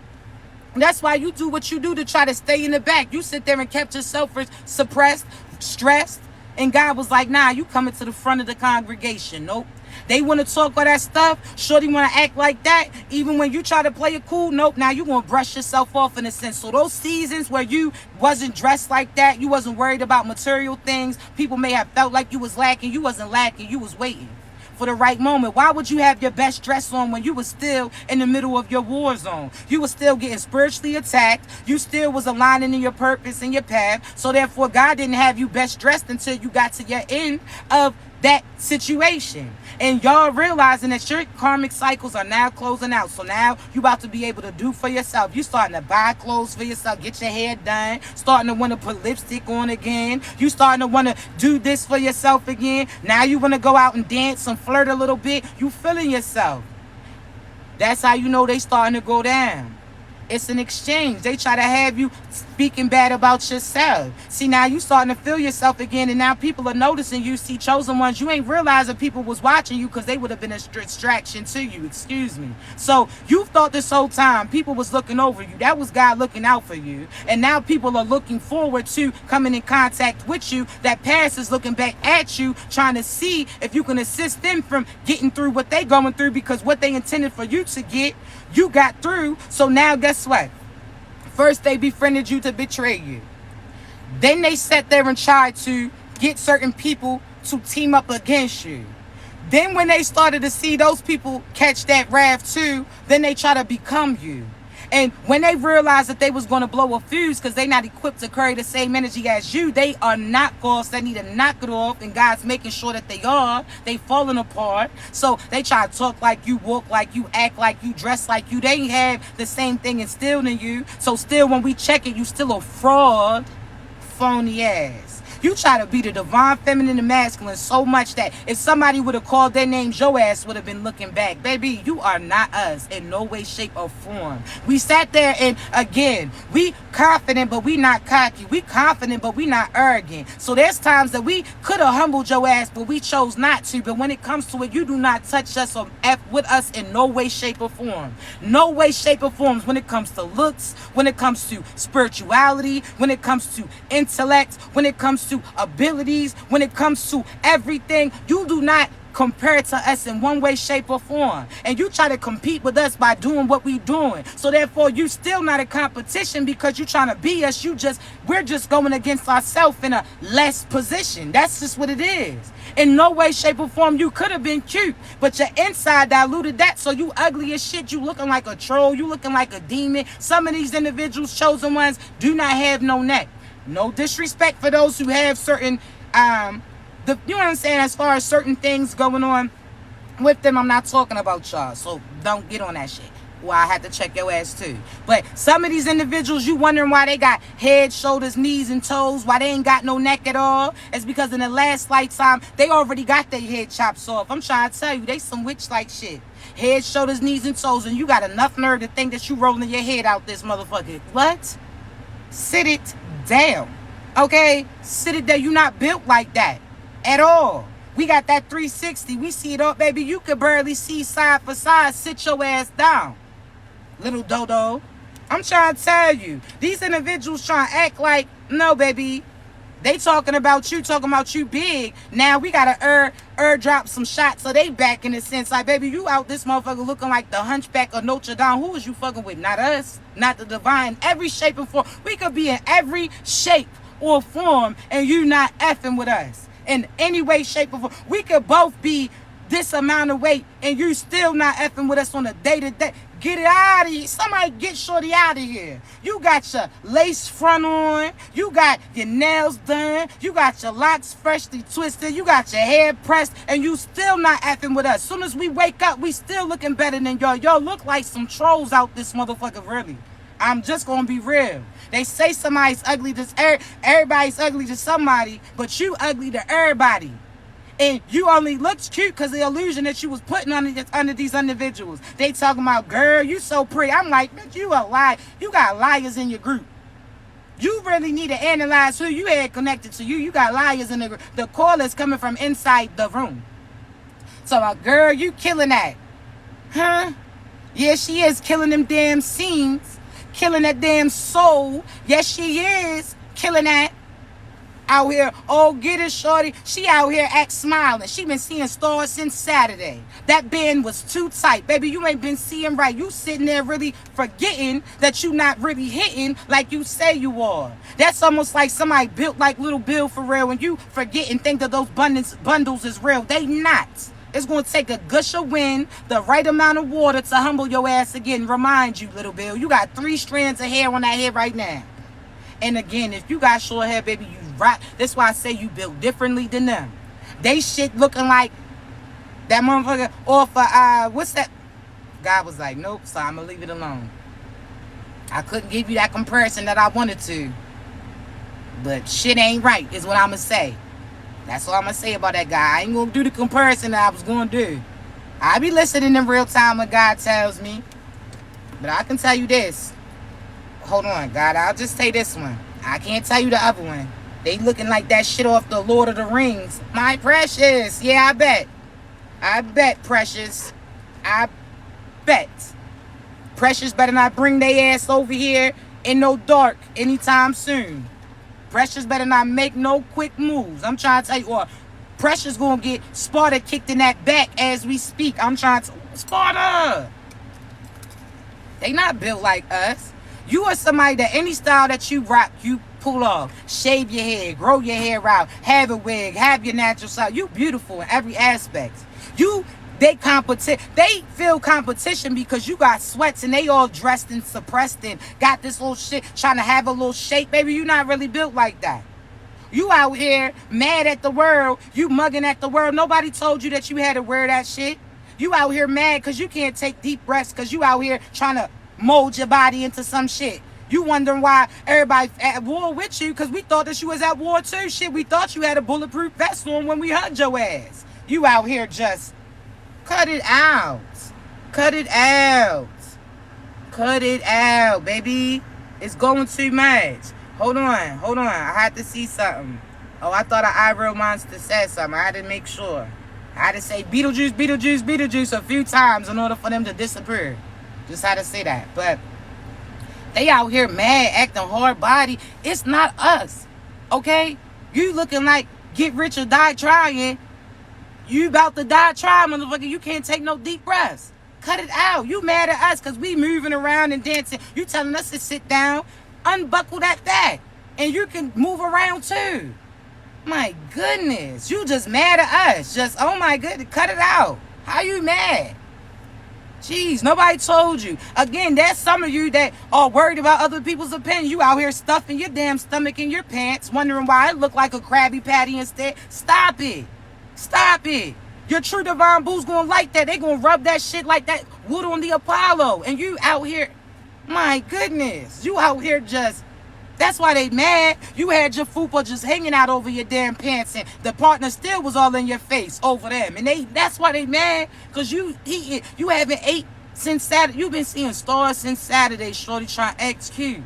That's why you do what you do to try to stay in the back. You sit there and kept yourself suppressed, stressed, and God was like, nah, you coming to the front of the congregation. Nope. They want to talk all that stuff. Shorty want to act like that. Even when you try to play it cool, nope. Now you going to brush yourself off in a sense. So those seasons where you wasn't dressed like that, you wasn't worried about material things, people may have felt like you was lacking. You wasn't lacking. You was waiting for the right moment. Why would you have your best dress on when you was still in the middle of your war zone? You was still getting spiritually attacked. You still was aligning in your purpose and your path. So therefore, God didn't have you best dressed until you got to your end of that situation. And y'all realizing that your karmic cycles are now closing out. So now you about to be able to do for yourself. You starting to buy clothes for yourself, get your hair done, starting to want to put lipstick on again. You starting to want to do this for yourself again. Now you want to go out and dance and flirt a little bit. You feeling yourself. That's how you know they starting to go down. It's an exchange. They try to have you speaking bad about yourself. See, now you starting to feel yourself again, and now people are noticing you. See, chosen ones, you ain't realizing people was watching you because they would have been a distraction to you. Excuse me. So you thought this whole time people was looking over you. That was God looking out for you. And now people are looking forward to coming in contact with you. That past is looking back at you, trying to see if you can assist them from getting through what they going through, because what they intended for you to get, you got through. So now guess what? First they befriended you to betray you. Then they sat there and tried to get certain people to team up against you. Then when they started to see those people catch that wrath too, then they try to become you. And when they realized that they was going to blow a fuse because they not equipped to carry the same energy as you, they are not ghosts. They need to knock it off, and God's making sure that they are. They falling apart. So they try to talk like you, walk like you, act like you, dress like you. They have the same thing instilled in you. So still when we check it, you still a fraud, phony ass. You try to be the divine feminine and masculine so much that if somebody would have called their names, your ass would have been looking back. Baby, you are not us in no way, shape, or form. We sat there and again, we confident, but we not cocky. We confident, but we not arrogant. So there's times that we could have humbled your ass, but we chose not to. But when it comes to it, you do not touch us or F with us in no way, shape, or form. No way, shape, or forms when it comes to looks, when it comes to spirituality, when it comes to intellect, when it comes to abilities, when it comes to everything. You do not compare to us in one way, shape, or form. And you try to compete with us by doing what we doing. So therefore, you still not a competition because you trying to be us. We're just going against ourselves in a less position. That's just what it is. In no way, shape, or form, you could have been cute, but your inside diluted that. So you ugly as shit. You looking like a troll. You looking like a demon. Some of these individuals, chosen ones, do not have no neck. No disrespect for those who have certain, you know what I'm saying, as far as certain things going on with them. I'm not talking about y'all, so don't get on that shit. Well, I had to check your ass too. But some of these individuals, you wondering why they got head, shoulders, knees, and toes, why they ain't got no neck at all. It's because in the last lifetime, they already got their head chopped off. I'm trying to tell you, they some witch-like shit. Head, shoulders, knees, and toes, and you got enough nerve to think that you rolling your head out this motherfucker. What? Sit it down. Okay? Sit it there. You not built like that at all. We got that 360. We see it all, baby. You could barely see side for side. Sit your ass down, little dodo. I'm trying to tell you, these individuals trying to act like, no, baby, they talking about you big. Now we gotta drop some shots so they back in a sense. Like, baby, you out this motherfucker looking like the hunchback of Notre Dame. Who is you fucking with? Not us, not the divine. Every shape and form. We could be in every shape or form, and you not effing with us in any way, shape, or form. We could both be this amount of weight, and you still not effing with us on a day-to-day. Get it out of here. Somebody get shorty out of here. You got your lace front on. You got your nails done. You got your locks freshly twisted. You got your hair pressed, and you still not effing with us. Soon as we wake up, we still looking better than y'all. Y'all look like some trolls out this motherfucker, really. I'm just gonna be real. They say somebody's ugly to everybody's ugly to somebody, but you ugly to everybody. And you only looked cute because the illusion that you was putting under these individuals. They talking about, girl, you so pretty. I'm like, bitch, you a lie. You got liars in your group. You really need to analyze who you had connected to you. You got liars in the call is coming from inside the room. So, girl, you killing that. Huh? Yeah, she is killing them damn scenes. Killing that damn soul. Yes, she is. Killing that. Out here, oh, get it, shorty. She out here act smiling. She been seeing stars since Saturday. That band was too tight. Baby, you ain't been seeing right. You sitting there really forgetting that you not really hitting like you say you are. That's almost like somebody built like Little Bill for real. When you forget and think that those bundles is real. They not. It's going to take a gush of wind, the right amount of water to humble your ass again. Remind you, Little Bill, you got 3 strands of hair on that head right now. And again, if you got short hair, baby, you right. That's why I say you built differently than them. They shit looking like that motherfucker off of, what's that? God was like, nope, so I'm going to leave it alone. I couldn't give you that comparison that I wanted to. But shit ain't right, is what I'm going to say. That's all I'm going to say about that guy. I ain't going to do the comparison that I was going to do. I be listening in real time when God tells me. But I can tell you this. Hold on, God, I'll just say this one. I can't tell you the other one. They looking like that shit off the Lord of the Rings. My precious. Yeah, I bet. I bet, precious. I bet. Precious better not bring their ass over here in no dark anytime soon. Precious better not make no quick moves. I'm trying to tell you, or Precious gonna get Sparta kicked in that back as we speak. I'm trying to... Sparta! They not built like us. You are somebody that any style that you rock, you pull off. Shave your hair, grow your hair out, have a wig, have your natural style. You beautiful in every aspect. They feel competition because you got sweats and they all dressed and suppressed and got this little shit trying to have a little shape. Baby, you not really built like that. You out here mad at the world. You mugging at the world. Nobody told you that you had to wear that shit. You out here mad because you can't take deep breaths because you out here trying to mold your body into some shit. You wondering why everybody at war with you because we thought that you was at war too. Shit, we thought you had a bulletproof vest on when we hugged your ass. You out here just cut it out. Cut it out. Cut it out, baby. It's going too much. Hold on. I had to see something. Oh, I thought an Ireal Monster said something. I had to make sure. I had to say Beetlejuice, Beetlejuice, Beetlejuice a few times in order for them to disappear. Just had to say that. But they out here mad, acting hard body. It's not us. Okay? You looking like get rich or die trying. You about to die trying, motherfucker. You can't take no deep breaths. Cut it out. You mad at us because we moving around and dancing. You telling us to sit down. Unbuckle that. And you can move around too. My goodness. You just mad at us. Just, oh my goodness. Cut it out. How you mad? Jeez, nobody told you. Again, there's some of you that are worried about other people's opinion. You out here stuffing your damn stomach in your pants, wondering why it look like a Krabby Patty instead. Stop it. Stop it. Your true divine boo's gonna like that. They gonna rub that shit like that wood on the Apollo. And you out here, my goodness. You out here just, that's why they mad. You had your fupa just hanging out over your damn pants and the partner still was all in your face over them. And that's why they mad. Because you haven't ate since Saturday. You've been seeing stars since Saturday, shorty, trying to execute.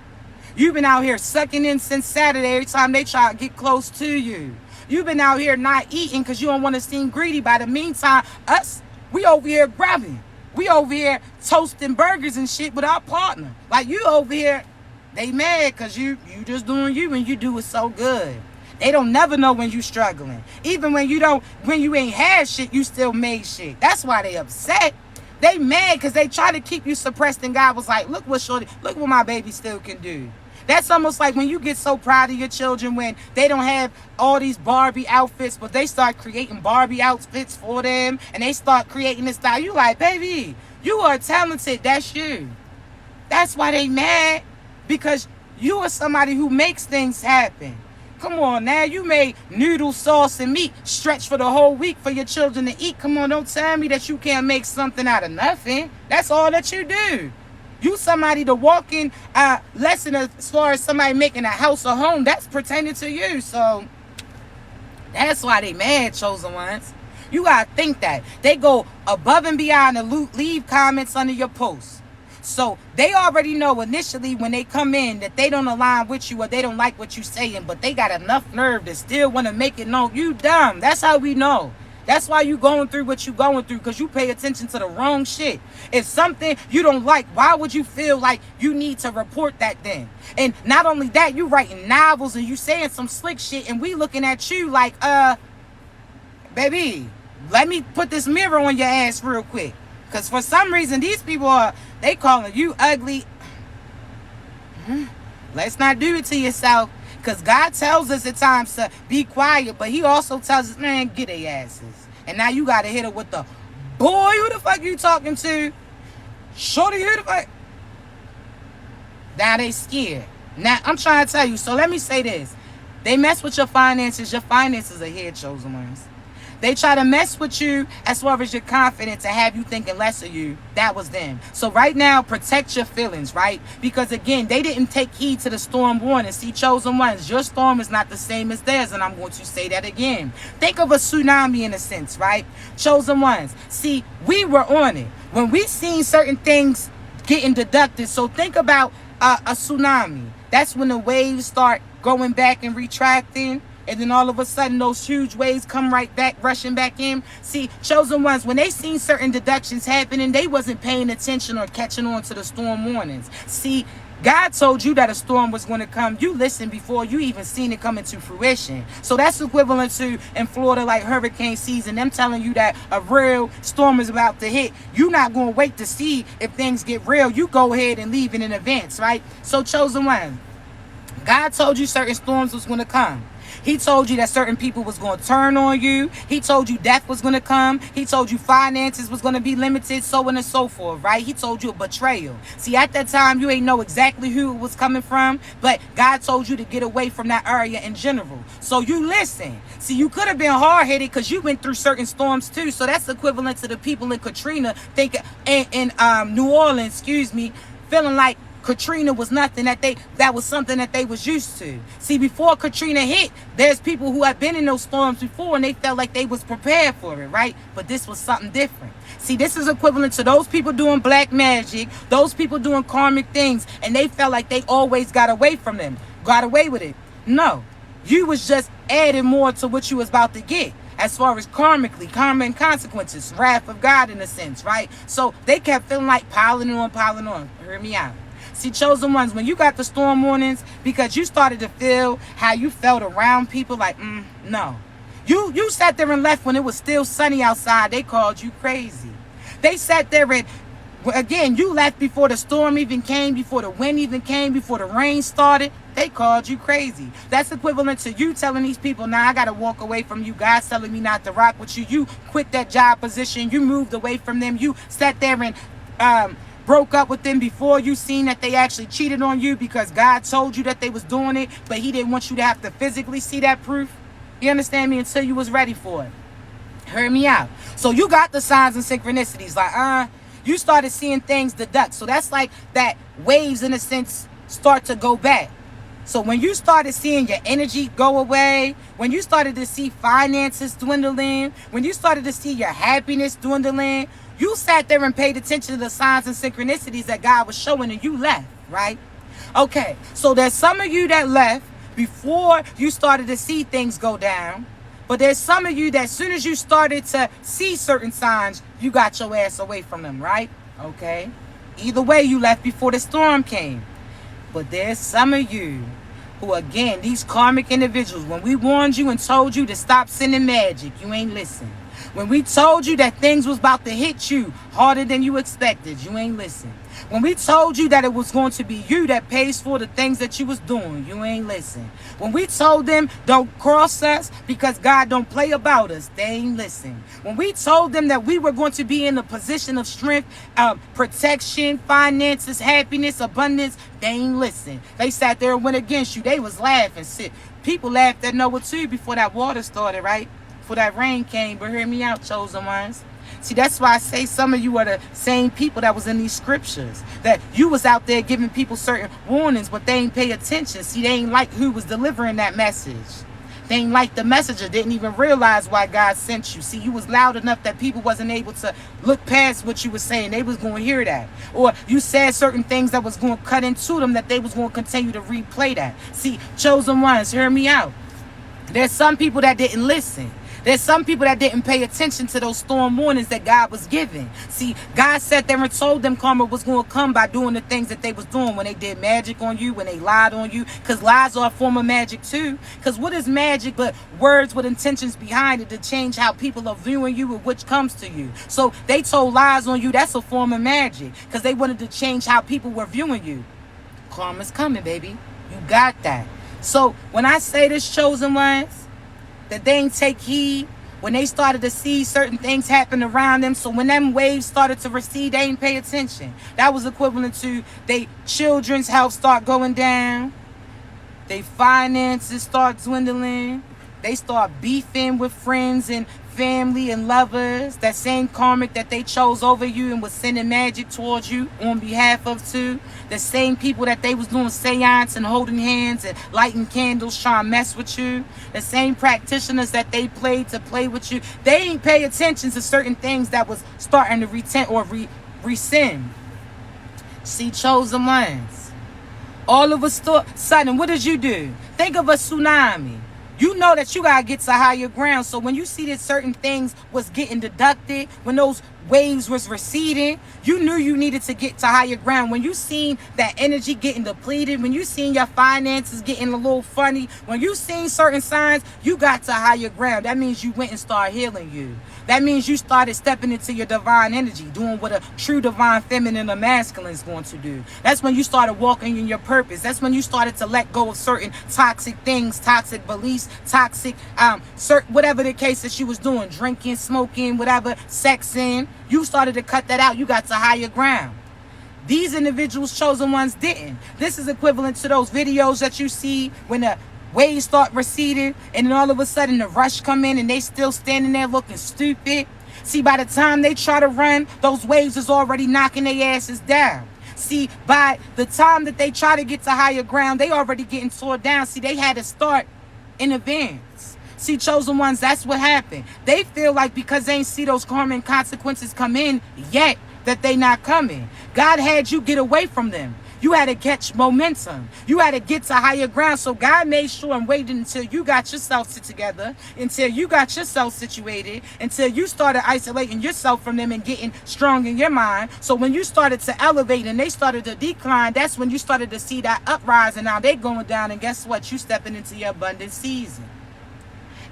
You've been out here sucking in since Saturday every time they try to get close to you. You've been out here not eating because you don't want to seem greedy. By the meantime, us, we over here grabbing. We over here toasting burgers and shit with our partner. Like you over here, they mad because you just doing you and you do it so good. They don't never know when you struggling. Even when you ain't had shit, you still made shit. That's why they upset. They mad because they try to keep you suppressed and God was like, look what my baby still can do. That's almost like when you get so proud of your children when they don't have all these Barbie outfits, but they start creating Barbie outfits for them and they start creating this style. You like, baby, you are talented. That's you. That's why they mad, because you are somebody who makes things happen. Come on now, you made noodle sauce and meat stretch for the whole week for your children to eat. Come on, don't tell me that you can't make something out of nothing. That's all that you do. You somebody to walk in lesson as far as somebody making a house or home. That's pertaining to you. So that's why they mad, chosen ones. You got to think that. They go above and beyond to leave comments under your posts. So they already know initially when they come in that they don't align with you or they don't like what you're saying, but they got enough nerve to still want to make it known you dumb. That's how we know. That's why you going through what you going through, because you pay attention to the wrong shit. If something you don't like, why would you feel like you need to report that then? And not only that, you writing novels and you saying some slick shit, and we looking at you like, baby, let me put this mirror on your ass real quick. Because for some reason, these people they calling you ugly. Let's not do it to yourself. Because God tells us at times to be quiet, but he also tells us, man, get their asses. And now you got to hit her with the, boy, who the fuck you talking to? Shorty, who the fuck? Now they scared. Now, I'm trying to tell you, so let me say this. They mess with your finances. Your finances are here, chosen ones. They try to mess with you as far as your confidence and have you thinking less of you. That was them. So right now, protect your feelings, right? Because again, they didn't take heed to the storm warning. See, chosen ones, your storm is not the same as theirs. And I'm going to say that again. Think of a tsunami in a sense, right? Chosen ones. See, we were on it. When we seen certain things getting deducted. So think about a tsunami. That's when the waves start going back and retracting. And then all of a sudden, those huge waves come right back, rushing back in. See, chosen ones, when they seen certain deductions happening, they wasn't paying attention or catching on to the storm warnings. See, God told you that a storm was going to come. You listened before you even seen it come into fruition. So that's equivalent to in Florida, like hurricane season, them telling you that a real storm is about to hit. You're not going to wait to see if things get real. You go ahead and leave it in advance, right? So chosen one, God told you certain storms was going to come. He told you that certain people was going to turn on you. He told you death was going to come. He told you finances was going to be limited, so on and so forth, right? He told you a betrayal. See, at that time, you ain't know exactly who it was coming from, but God told you to get away from that area in general. So you listen. See, you could have been hard-headed because you went through certain storms too. So that's equivalent to the people in Katrina, in New Orleans, feeling like Katrina was nothing, that was something that they was used to. See, before Katrina hit, there's people who have been in those storms before and they felt like they was prepared for it, right? But this was something different. See, this is equivalent to those people doing black magic, those people doing karmic things, and they felt like they always got away with it. No, you was just adding more to what you was about to get. As far as karmically, karma and consequences, wrath of God in a sense, right? So they kept feeling like piling on. Hear me out. See, chosen ones, when you got the storm warnings, because you started to feel how you felt around people, like, no. You sat there and left when it was still sunny outside. They called you crazy. They sat there and, again, you left before the storm even came, before the wind even came, before the rain started. They called you crazy. That's equivalent to you telling these people, nah, I got to walk away from you. God's telling me not to rock with you. You quit that job position. You moved away from them. You sat there and broke up with them before you seen that they actually cheated on you because God told you that they was doing it, but he didn't want you to have to physically see that proof. You understand me? Until you was ready for it. Hear me out. So you got the signs and synchronicities. Like, you started seeing things deduct. So that's like that waves, in a sense, start to go back. So when you started seeing your energy go away, when you started to see finances dwindling, when you started to see your happiness dwindling, you sat there and paid attention to the signs and synchronicities that God was showing and you left, right? Okay, so there's some of you that left before you started to see things go down. But there's some of you that as soon as you started to see certain signs, you got your ass away from them, right? Okay. Either way, you left before the storm came. But there's some of you who, again, these karmic individuals, when we warned you and told you to stop sending magic, you ain't listen. When we told you that things was about to hit you harder than you expected, you ain't listen. When we told you that it was going to be you that pays for the things that you was doing, you ain't listen. When we told them don't cross us because God don't play about us, they ain't listen. When we told them that we were going to be in a position of strength, protection, finances, happiness, abundance, they ain't listen. They sat there and went against you. They was laughing. People laughed at Noah too before that water started, right? Before that rain came. But hear me out, chosen ones. See, that's why I say some of you are the same people that was in these scriptures. That you was out there giving people certain warnings, but they ain't pay attention. See, they ain't like who was delivering that message. They ain't like the messenger, didn't even realize why God sent you. See, you was loud enough that people wasn't able to look past what you was saying. They was going to hear that. Or you said certain things that was going to cut into them, that they was going to continue to replay that. See, chosen ones, hear me out. There's some people that didn't listen. There's some people that didn't pay attention to those storm warnings that God was giving. See, God sat there and told them karma was going to come by doing the things that they was doing when they did magic on you, when they lied on you. Because lies are a form of magic too. Because what is magic but words with intentions behind it to change how people are viewing you and which comes to you? So they told lies on you. That's a form of magic. Because they wanted to change how people were viewing you. Karma's coming, baby. You got that. So when I say this, chosen ones, that they ain't take heed when they started to see certain things happen around them. So when them waves started to recede, they ain't pay attention. That was equivalent to they children's health start going down. They finances start dwindling. They start beefing with friends and family and lovers. That same karmic that they chose over you and was sending magic towards you on behalf of too. The same people that they was doing seance and holding hands and lighting candles trying to mess with you. The same practitioners that they played to play with you. They ain't pay attention to certain things that was starting to rescind. See, chosen ones. All of a sudden, what did you do? Think of a tsunami. You know that you gotta get to higher ground. So when you see that certain things was getting deducted, when those waves was receding, you knew you needed to get to higher ground. When you seen that energy getting depleted, when you seen your finances getting a little funny, when you seen certain signs, you got to higher ground. That means you went and started healing you. That means you started stepping into your divine energy, doing what a true divine feminine or masculine is going to do. That's when you started walking in your purpose. That's when you started to let go of certain toxic things, toxic beliefs, toxic, whatever the case that you was doing, drinking, smoking, whatever, sexing. You started to cut that out. You got to higher ground. These individuals, chosen ones, didn't. This is equivalent to those videos that you see when the waves start receding and then all of a sudden the rush come in and they still standing there looking stupid. See, by the time they try to run, those waves is already knocking their asses down. See, by the time that they try to get to higher ground, they already getting tore down. See, they had to start in advance. See, chosen ones, that's what happened. They feel like because they ain't see those karmic consequences come in yet, that they not coming. God had you get away from them. You had to catch momentum. You had to get to higher ground. So God made sure and waited until you got yourself together, until you got yourself situated, until you started isolating yourself from them and getting strong in your mind. So when you started to elevate and they started to decline, that's when you started to see that uprising. Now they going down, and guess what? You stepping into your abundant season.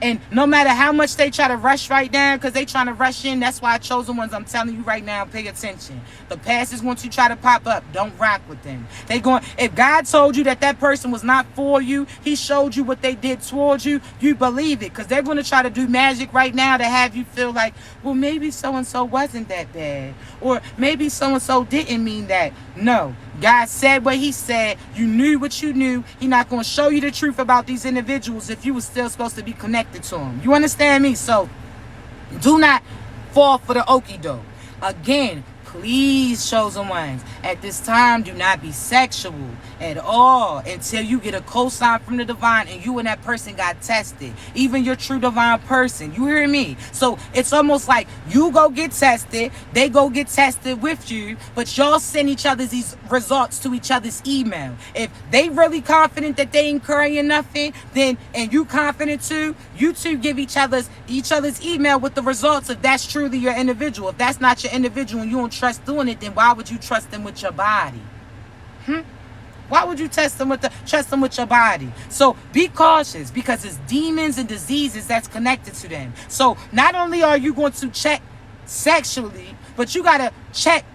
And no matter how much they try to rush right now, because they trying to rush in, that's why I chose the ones I'm telling you right now, pay attention. The past is going to try to pop up. Don't rock with them. If God told you that that person was not for you, he showed you what they did towards you, you believe it. Because they're going to try to do magic right now to have you feel like, well, maybe so-and-so wasn't that bad. Or maybe so-and-so didn't mean that. No. God said what he said. You knew what you knew. He's not going to show you the truth about these individuals if you were still supposed to be connected to them. You understand me? So do not fall for the okie doke. Again, please, chosen ones, at this time, do not be sexual at all until you get a cosign from the divine and you and that person got tested. Even your true divine person. You hear me? So it's almost like you go get tested, they go get tested with you, but y'all send each other these results to each other's email. If they really confident that they ain't carrying nothing, then, and you confident too, you two give each other's email with the results if that's truly your individual. If that's not your individual and you don't trust doing it, then why would you trust them with your body? Why would you trust them with your body? So be cautious, because it's demons and diseases that's connected to them. So not only are you going to check sexually, but you got to check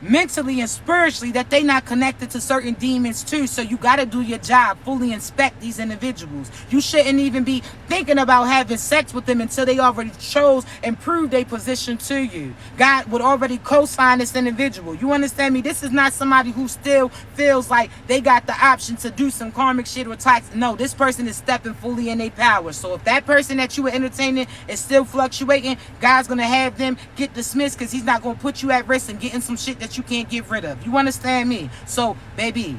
mentally and spiritually that they not connected to certain demons too. So you got to do your job, fully inspect these individuals. You shouldn't even be thinking about having sex with them until they already chose and proved their position to you. God would already co-sign this individual. You understand me? This is not somebody who still feels like they got the option to do some karmic shit or toxic. No, this person is stepping fully in their power. So if that person that you were entertaining is still fluctuating, God's going to have them get dismissed, because he's not going to put you at risk and getting some shit that you can't get rid of. You understand me? So, baby,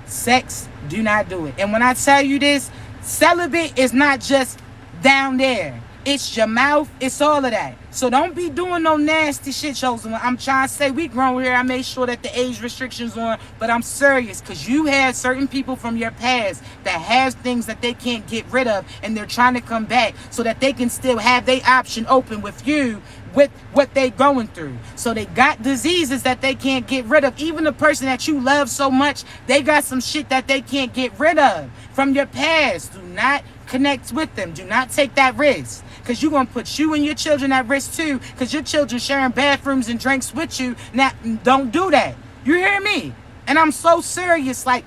sex, do not do it. And when I tell you this, Celibate is not just down there. It's your mouth. It's all of that. So don't be doing no nasty shit, chosen one. I'm trying to say we grown here. I made sure that the age restrictions on, but I'm serious because you had certain people from your past that have things that they can't get rid of, and they're trying to come back so that they can still have their option open with you, with what they going through. So they got diseases that they can't get rid of. Even the person that you love so much, they got some shit that they can't get rid of from your past. Do not connect with them. Do not take that risk, because you're going to put you and your children at risk too, because your children sharing bathrooms and drinks with you. Now, don't do that. You hear me? And I'm so serious. Like,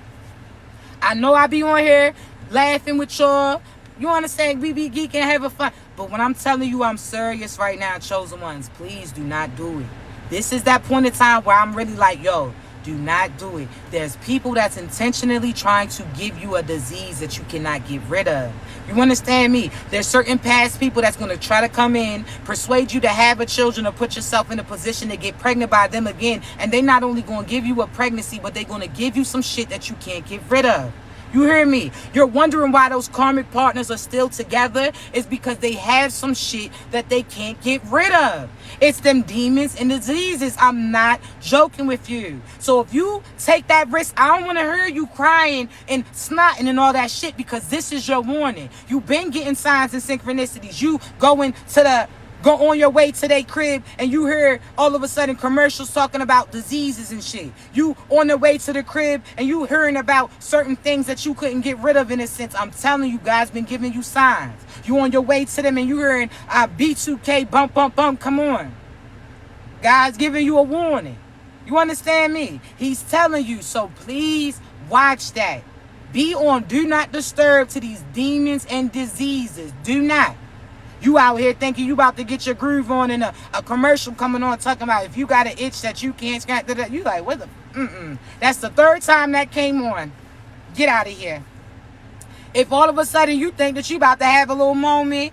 I know I be on here laughing with y'all. You understand? We be geeking, having fun. But when I'm telling you I'm serious right now, chosen ones, please do not do it. This is that point in time where I'm really like, yo, do not do it. There's people that's intentionally trying to give you a disease that you cannot get rid of. You understand me? There's certain past people that's going to try to come in, persuade you to have a children or put yourself in a position to get pregnant by them again. And they not only going to give you a pregnancy, but they're going to give you some shit that you can't get rid of. You hear me? You're wondering why those karmic partners are still together. It's because they have some shit that they can't get rid of. It's them demons and diseases. I'm not joking with you. So if you take that risk, I don't want to hear you crying and snotting and all that shit, because this is your warning. You've been getting signs and synchronicities. You go on your way to their crib and you hear all of a sudden commercials talking about diseases and shit. You on the way to the crib and you hearing about certain things that you couldn't get rid of in a sense. I'm telling you, guys been giving you signs. You on your way to them and you hearing B2K bump, bump, bump. Come on. God's giving you a warning. You understand me? He's telling you. So please watch that. Be on do not disturb to these demons and diseases. Do not. You out here thinking you about to get your groove on and a commercial coming on talking about if you got an itch that you can't scratch. You like, what the? That's the third time that came on. Get out of here. If all of a sudden you think that you about to have a little moment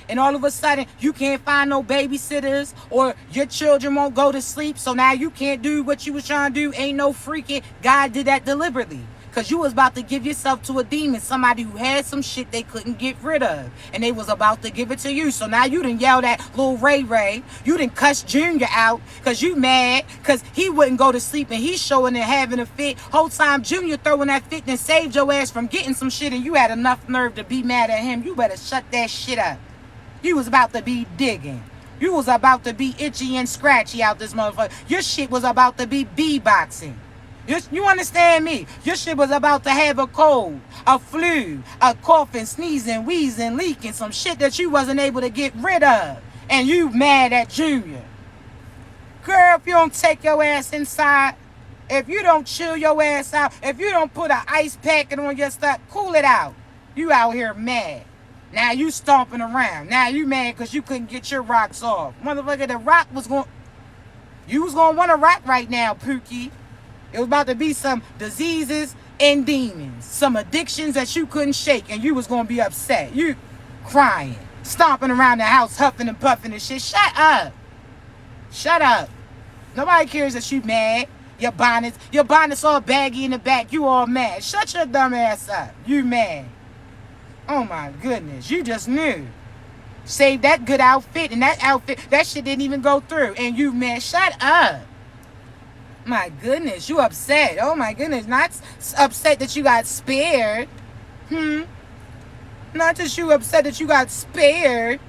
and all of a sudden you can't find no babysitters or your children won't go to sleep, so now you can't do what you was trying to do, ain't no freaking, God did that deliberately. Because you was about to give yourself to a demon, somebody who had some shit they couldn't get rid of. And they was about to give it to you. So now you done yelled at little Ray Ray. You done cuss Junior out because you mad because he wouldn't go to sleep and he's showing and having a fit. Whole time Junior throwing that fit and saved your ass from getting some shit, and you had enough nerve to be mad at him. You better shut that shit up. You was about to be digging. You was about to be itchy and scratchy out this motherfucker. Your shit was about to be beatboxing. You understand me? Your shit was about to have a cold, a flu, a coughing, sneezing, wheezing, leaking, some shit that you wasn't able to get rid of. And you mad at Junior. Girl, if you don't take your ass inside, if you don't chill your ass out, if you don't put an ice packet on your stuff, cool it out. You out here mad. Now you stomping around. Now you mad because you couldn't get your rocks off. Motherfucker, the rock was going... You was going to want to rock right now, Pookie. It was about to be some diseases and demons. Some addictions that you couldn't shake, and you was going to be upset. You crying, stomping around the house, huffing and puffing and shit. Shut up. Shut up. Nobody cares that you mad. Your bonnet's all baggy in the back. You all mad. Shut your dumb ass up. You mad. Oh my goodness. You just knew. Saved that good outfit, and that shit didn't even go through. And you mad. Shut up. My goodness, you upset. Oh my goodness, not upset that you got spared. Not that you upset that you got spared.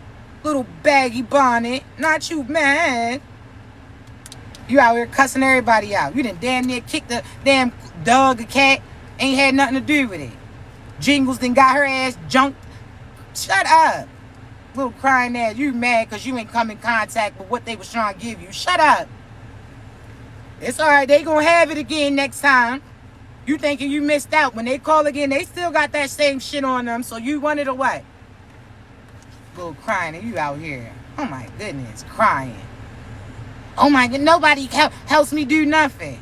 Little baggy bonnet. Not you mad. You out here cussing everybody out. You done damn near kicked the damn dog or cat. Ain't had nothing to do with it. Jingles done got her ass junked. Shut up. Little crying ass. You mad because you ain't come in contact with what they was trying to give you. Shut up. It's all right. They gonna have it again next time. You thinking you missed out. When they call again, they still got that same shit on them. So you wanted to what? Little crying and you out here. Oh my goodness, crying. Oh my god, nobody helps me do nothing.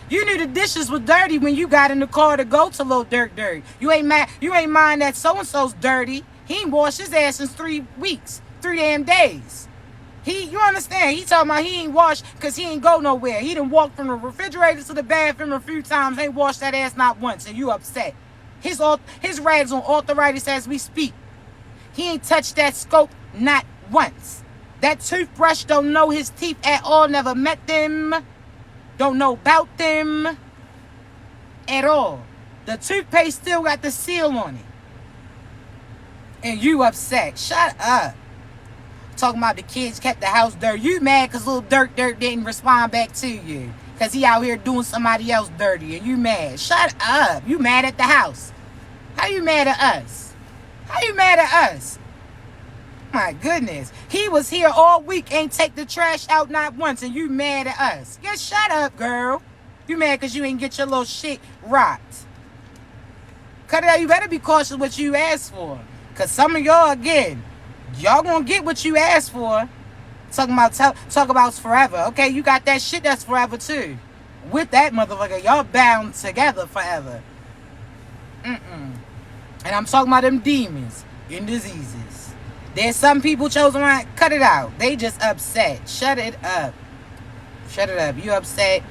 You knew the dishes were dirty when you got in the car to go to Little Dirt. You ain't mind that so-and-so's dirty. He ain't washed his ass in 3 weeks, 3 damn days. You understand? He talking about he ain't washed because he ain't go nowhere. He done walked from the refrigerator to the bathroom a few times, ain't washed that ass not once, and you upset. His rags on arthritis as we speak. He ain't touched that scope not once. That toothbrush don't know his teeth at all. Never met them. Don't know about them at all. The toothpaste still got the seal on it. And you upset. Shut up. Talking about the kids kept the house dirty. You mad because little Dirt didn't respond back to you. Because he out here doing somebody else dirty. And you mad. Shut up. You mad at the house. How you mad at us? How you mad at us? My goodness. He was here all week. Ain't take the trash out not once. And you mad at us. Yeah, shut up, girl. You mad because you ain't get your little shit rocked. Cut it out. You better be cautious what you asked for. Because some of y'all, again, y'all gonna get what you asked for. Talk about forever. Okay, you got that shit that's forever too. With that motherfucker, y'all bound together forever. And I'm talking about them demons and diseases. There's some people chosen one. Cut it out. They just upset. Shut it up. Shut it up. You upset?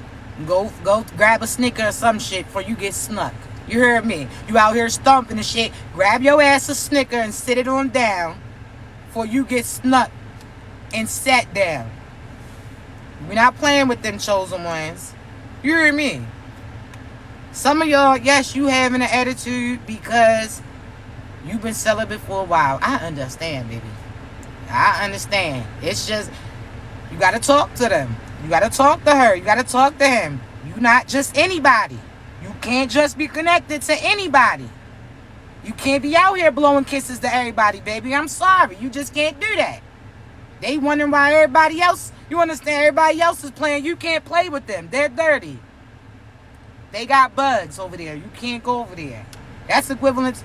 Go grab a Snicker or some shit before you get snuck. You heard me? You out here stomping and shit. Grab your ass a Snicker and sit it on down before you get snuck and sat down. We're not playing with them chosen ones. You hear me? Some of y'all, yes, you having an attitude because you've been celibate for a while. I understand, baby. I understand. It's just, you got to talk to them. You got to talk to her. You got to talk to him. You're not just anybody. You can't just be connected to anybody. You can't be out here blowing kisses to everybody, baby. I'm sorry. You just can't do that. They wondering why everybody else, you understand, everybody else is playing. You can't play with them. They're dirty. They got bugs over there. You can't go over there. That's equivalent to,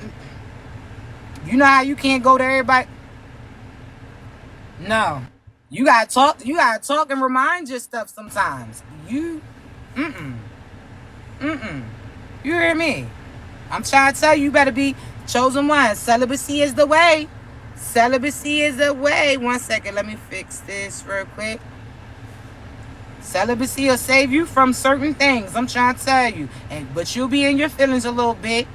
you know how you can't go to everybody? No. You gotta talk and remind your stuff sometimes. You hear me? I'm trying to tell you, you better be chosen one. Celibacy is the way. Celibacy is the way. 1 second, let me fix this real quick. Celibacy will save you from certain things. I'm trying to tell you. But you'll be in your feelings a little bit.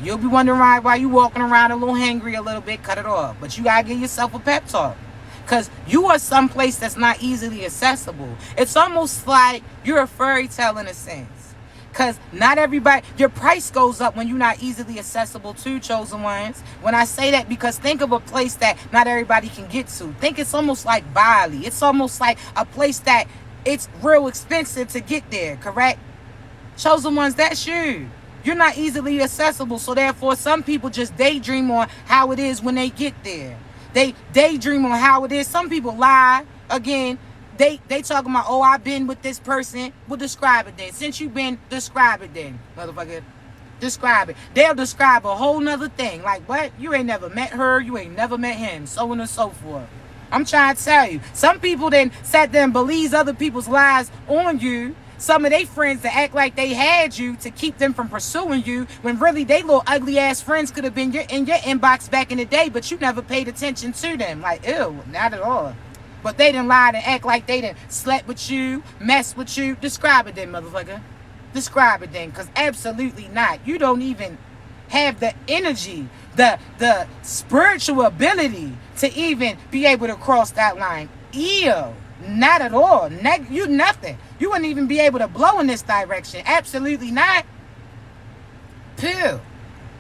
You'll be wondering why you walking around a little hangry a little bit. Cut it off. But you gotta give yourself a pep talk. Because you are someplace that's not easily accessible. It's almost like you're a fairy tale in a sense. Because not everybody, your price goes up when you're not easily accessible to chosen ones. When I say that, because think of a place that not everybody can get to. Think it's almost like Bali. It's almost like a place that it's real expensive to get there, correct? Chosen ones, that's you. You're not easily accessible. So therefore, some people just daydream on how it is when they get there. They daydream on how it is. Some people lie. Again, they talking about, oh, I've been with this person. Well, describe it then. Since you've been, describe it then, motherfucker. Describe it. They'll describe a whole nother thing. Like, what? You ain't never met her. You ain't never met him. So on and so forth. I'm trying to tell you. Some people then sat there and believes other people's lies on you. Some of their friends that act like they had you to keep them from pursuing you, when really they little ugly ass friends could have been in your inbox back in the day, but you never paid attention to them. Like, ew, not at all. But they didn't lie and act like they didn't slept with you, mess with you. Describe it then, motherfucker. Describe it then, because absolutely not. You don't even have the energy, the spiritual ability to even be able to cross that line. Ew. Not at all. You nothing. You wouldn't even be able to blow in this direction. Absolutely not. Phew.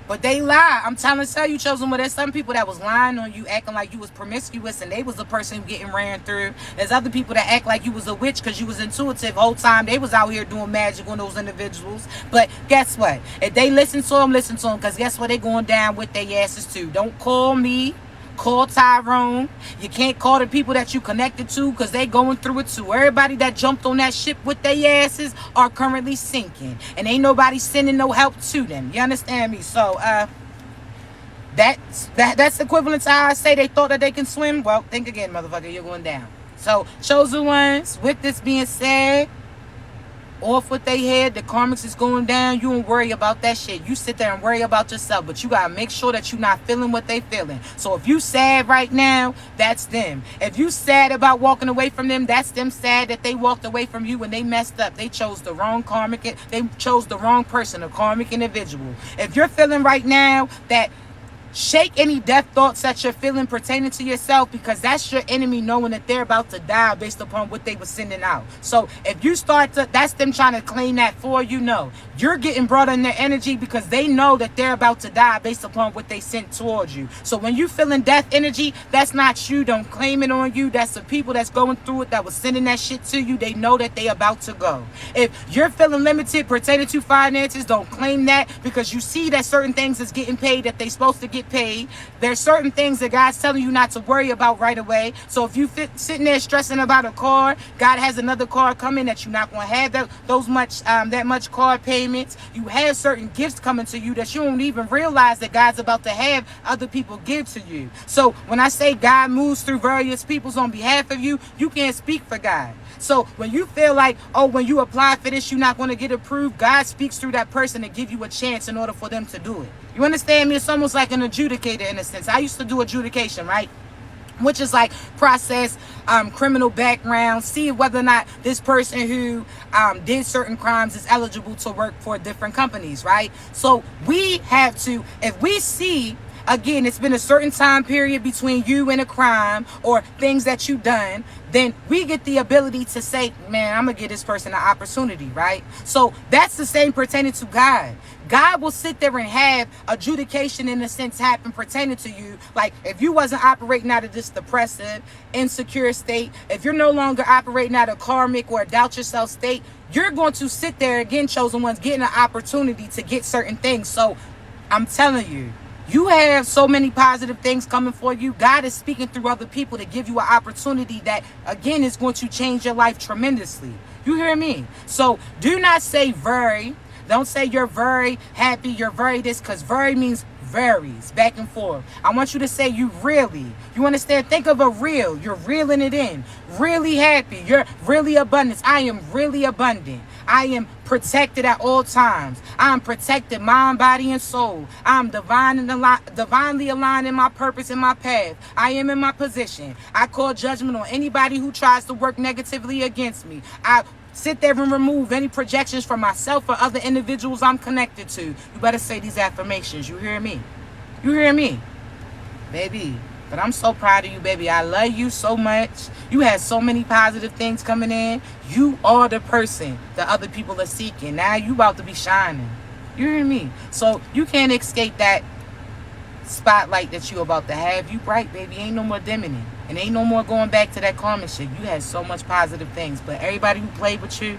But they lie. I'm trying to tell you, chosen one. There's some people that was lying on you, acting like you was promiscuous, and they was the person getting ran through. There's other people that act like you was a witch because you was intuitive whole time. They was out here doing magic on those individuals. But guess what? If they listen to them, because guess what? They going down with their asses too. Don't call me. Call Tyrone. You can't call the people that you connected to because they going through it too. Everybody that jumped on that ship with their asses are currently sinking. And ain't nobody sending no help to them. You understand me? So, that's equivalent to how I say they thought that they can swim. Well, think again, motherfucker. You're going down. So, chosen ones, with this being said, off with their head, the karmics is going down, you don't worry about that shit. You sit there and worry about yourself, but you gotta make sure that you're not feeling what they feeling. So if you sad right now, that's them. If you sad about walking away from them, that's them sad that they walked away from you when they messed up. They chose the wrong karmic, they chose the wrong person, a karmic individual. If you're feeling right now that, shake any death thoughts that you're feeling pertaining to yourself, because that's your enemy knowing that they're about to die based upon what they were sending out. So if you start to, that's them trying to claim that for you. No, you're getting brought in their energy because they know that they're about to die based upon what they sent towards you. So when you feeling death energy, that's not you. Don't claim it on you. That's the people that's going through it that was sending that shit to you. They know that they about to go. If you're feeling limited pertaining to finances, don't claim that, because you see that certain things is getting paid that they supposed to get paid. There's certain things that God's telling you not to worry about right away. So if you sitting there stressing about a car, God has another car coming that you're not going to have that much car payments. You have certain gifts coming to you that you don't even realize that God's about to have other people give to you. So when I say God moves through various peoples on behalf of you, you can't speak for God. So when you feel like, oh, when you apply for this, you're not going to get approved, God speaks through that person to give you a chance in order for them to do it. You understand me? It's almost like an adjudicator in a sense. I used to do adjudication, right? Which is like process criminal background, see whether or not this person who did certain crimes is eligible to work for different companies, right? So we have to, if we see, again, it's been a certain time period between you and a crime or things that you've done, then we get the ability to say, man, I'm going to give this person an opportunity, right? So that's the same pertaining to God. God will sit there and have adjudication in a sense happen pertaining to you. Like if you wasn't operating out of this depressive, insecure state, if you're no longer operating out of karmic or a doubt yourself state, you're going to sit there again, chosen ones, getting an opportunity to get certain things. So I'm telling you, you have so many positive things coming for you. God is speaking through other people to give you an opportunity that, again, is going to change your life tremendously. You hear me? So do not say very. Don't say you're very happy, you're very this, because very means varies back and forth. I want you to say you really. You understand? Think of a reel. You're reeling it in. Really happy. You're really abundant. I am really abundant. I am protected at all times. I am protected mind, body, and soul. I am divinely aligned in my purpose and my path. I am in my position. I call judgment on anybody who tries to work negatively against me. I sit there and remove any projections from myself or other individuals I'm connected to. You better say these affirmations. You hear me? You hear me? Baby. But I'm so proud of you, baby. I love you so much. You had so many positive things coming in. You are the person that other people are seeking. Now you about to be shining. You hear me? So you can't escape that spotlight that you about to have. You bright, baby. Ain't no more dimming it. And ain't no more going back to that karmic shit. You had so much positive things. But everybody who played with you,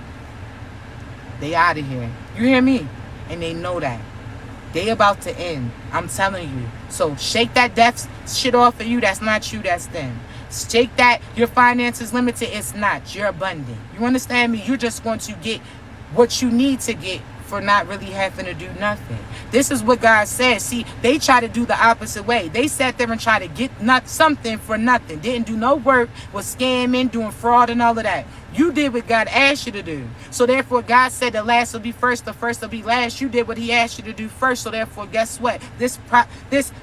they out of here. You hear me? And they know that. They about to end. I'm telling you. So shake that death shit off of you. That's not you. That's them. Shake that your finances limited. It's not. You're abundant. You understand me? You're just going to get what you need to get for not really having to do nothing. This is what God says. See, they try to do the opposite way. They sat there and tried to get something for nothing. Didn't do no work, was scamming, doing fraud and all of that. You did what God asked you to do. So therefore, God said the last will be first, the first will be last. You did what he asked you to do first. So therefore, guess what? This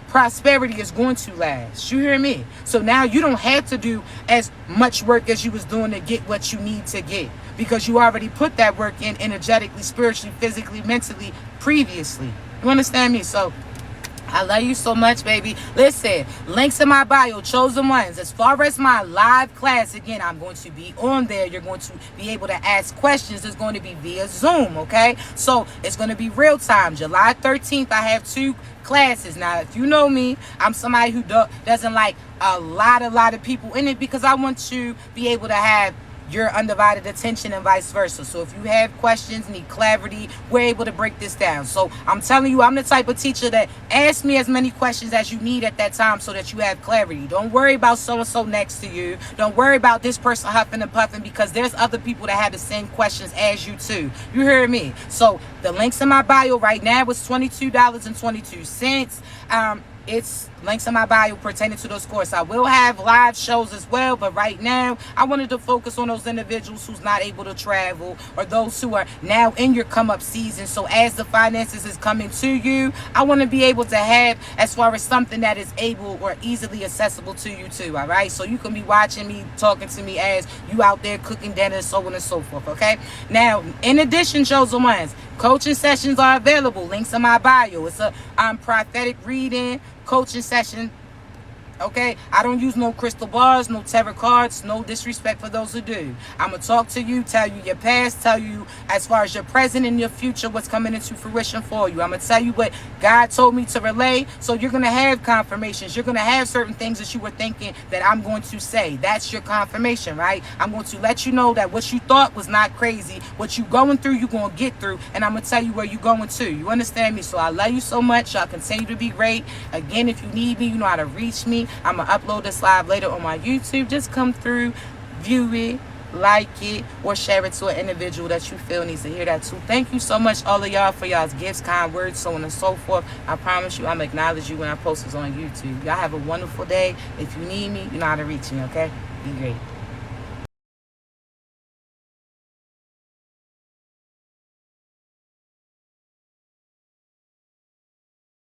prosperity is going to last. You hear me? So now you don't have to do as much work as you was doing to get what you need to get, because you already put that work in energetically, spiritually, physically, mentally, previously. You understand me? So I love you so much, baby. Listen, links in my bio, chosen ones. As far as my live class, again, I'm going to be on there. You're going to be able to ask questions. It's going to be via Zoom, okay? So it's going to be real time. July 13th, I have 2 classes. Now, if you know me, I'm somebody who doesn't like a lot of people in it, because I want to be able to have your undivided attention and vice versa. So if you have questions, need clarity, we're able to break this down. So I'm telling you, I'm the type of teacher that asks me as many questions as you need at that time so that you have clarity. Don't worry about so-and-so next to you. Don't worry about this person huffing and puffing, because there's other people that have the same questions as you too. You hear me? So the links in my bio right now is $22.22. It's Links in my bio pertaining to those courses. I will have live shows as well, but right now I wanted to focus on those individuals who's not able to travel, or those who are now in your come up season. So as the finances is coming to you, I want to be able to have as far as something that is able or easily accessible to you too. All right, so you can be watching me, talking to me as you out there cooking dinner, so on and so forth. Okay, now in addition, chosen ones, coaching sessions are available. Links in my bio. It's a prophetic reading coaching session. Okay, I don't use no crystal bars, no tarot cards, no disrespect for those who do. I'm going to talk to you, tell you your past, tell you as far as your present and your future, what's coming into fruition for you. I'm going to tell you what God told me to relay. So you're going to have confirmations. You're going to have certain things that you were thinking that I'm going to say. That's your confirmation, right? I'm going to let you know that what you thought was not crazy. What you going through, you're going to get through. And I'm going to tell you where you're going to. You understand me? So I love you so much. Y'all continue to be great. Again, if you need me, you know how to reach me. I'm going to upload this live later on my YouTube. Just come through, view it, like it, or share it to an individual that you feel needs to hear that too. Thank you so much, all of y'all, for y'all's gifts, kind words, so on and so forth. I promise you, I'm going to acknowledge you when I post this on YouTube. Y'all have a wonderful day. If you need me, you know how to reach me, okay? Be great.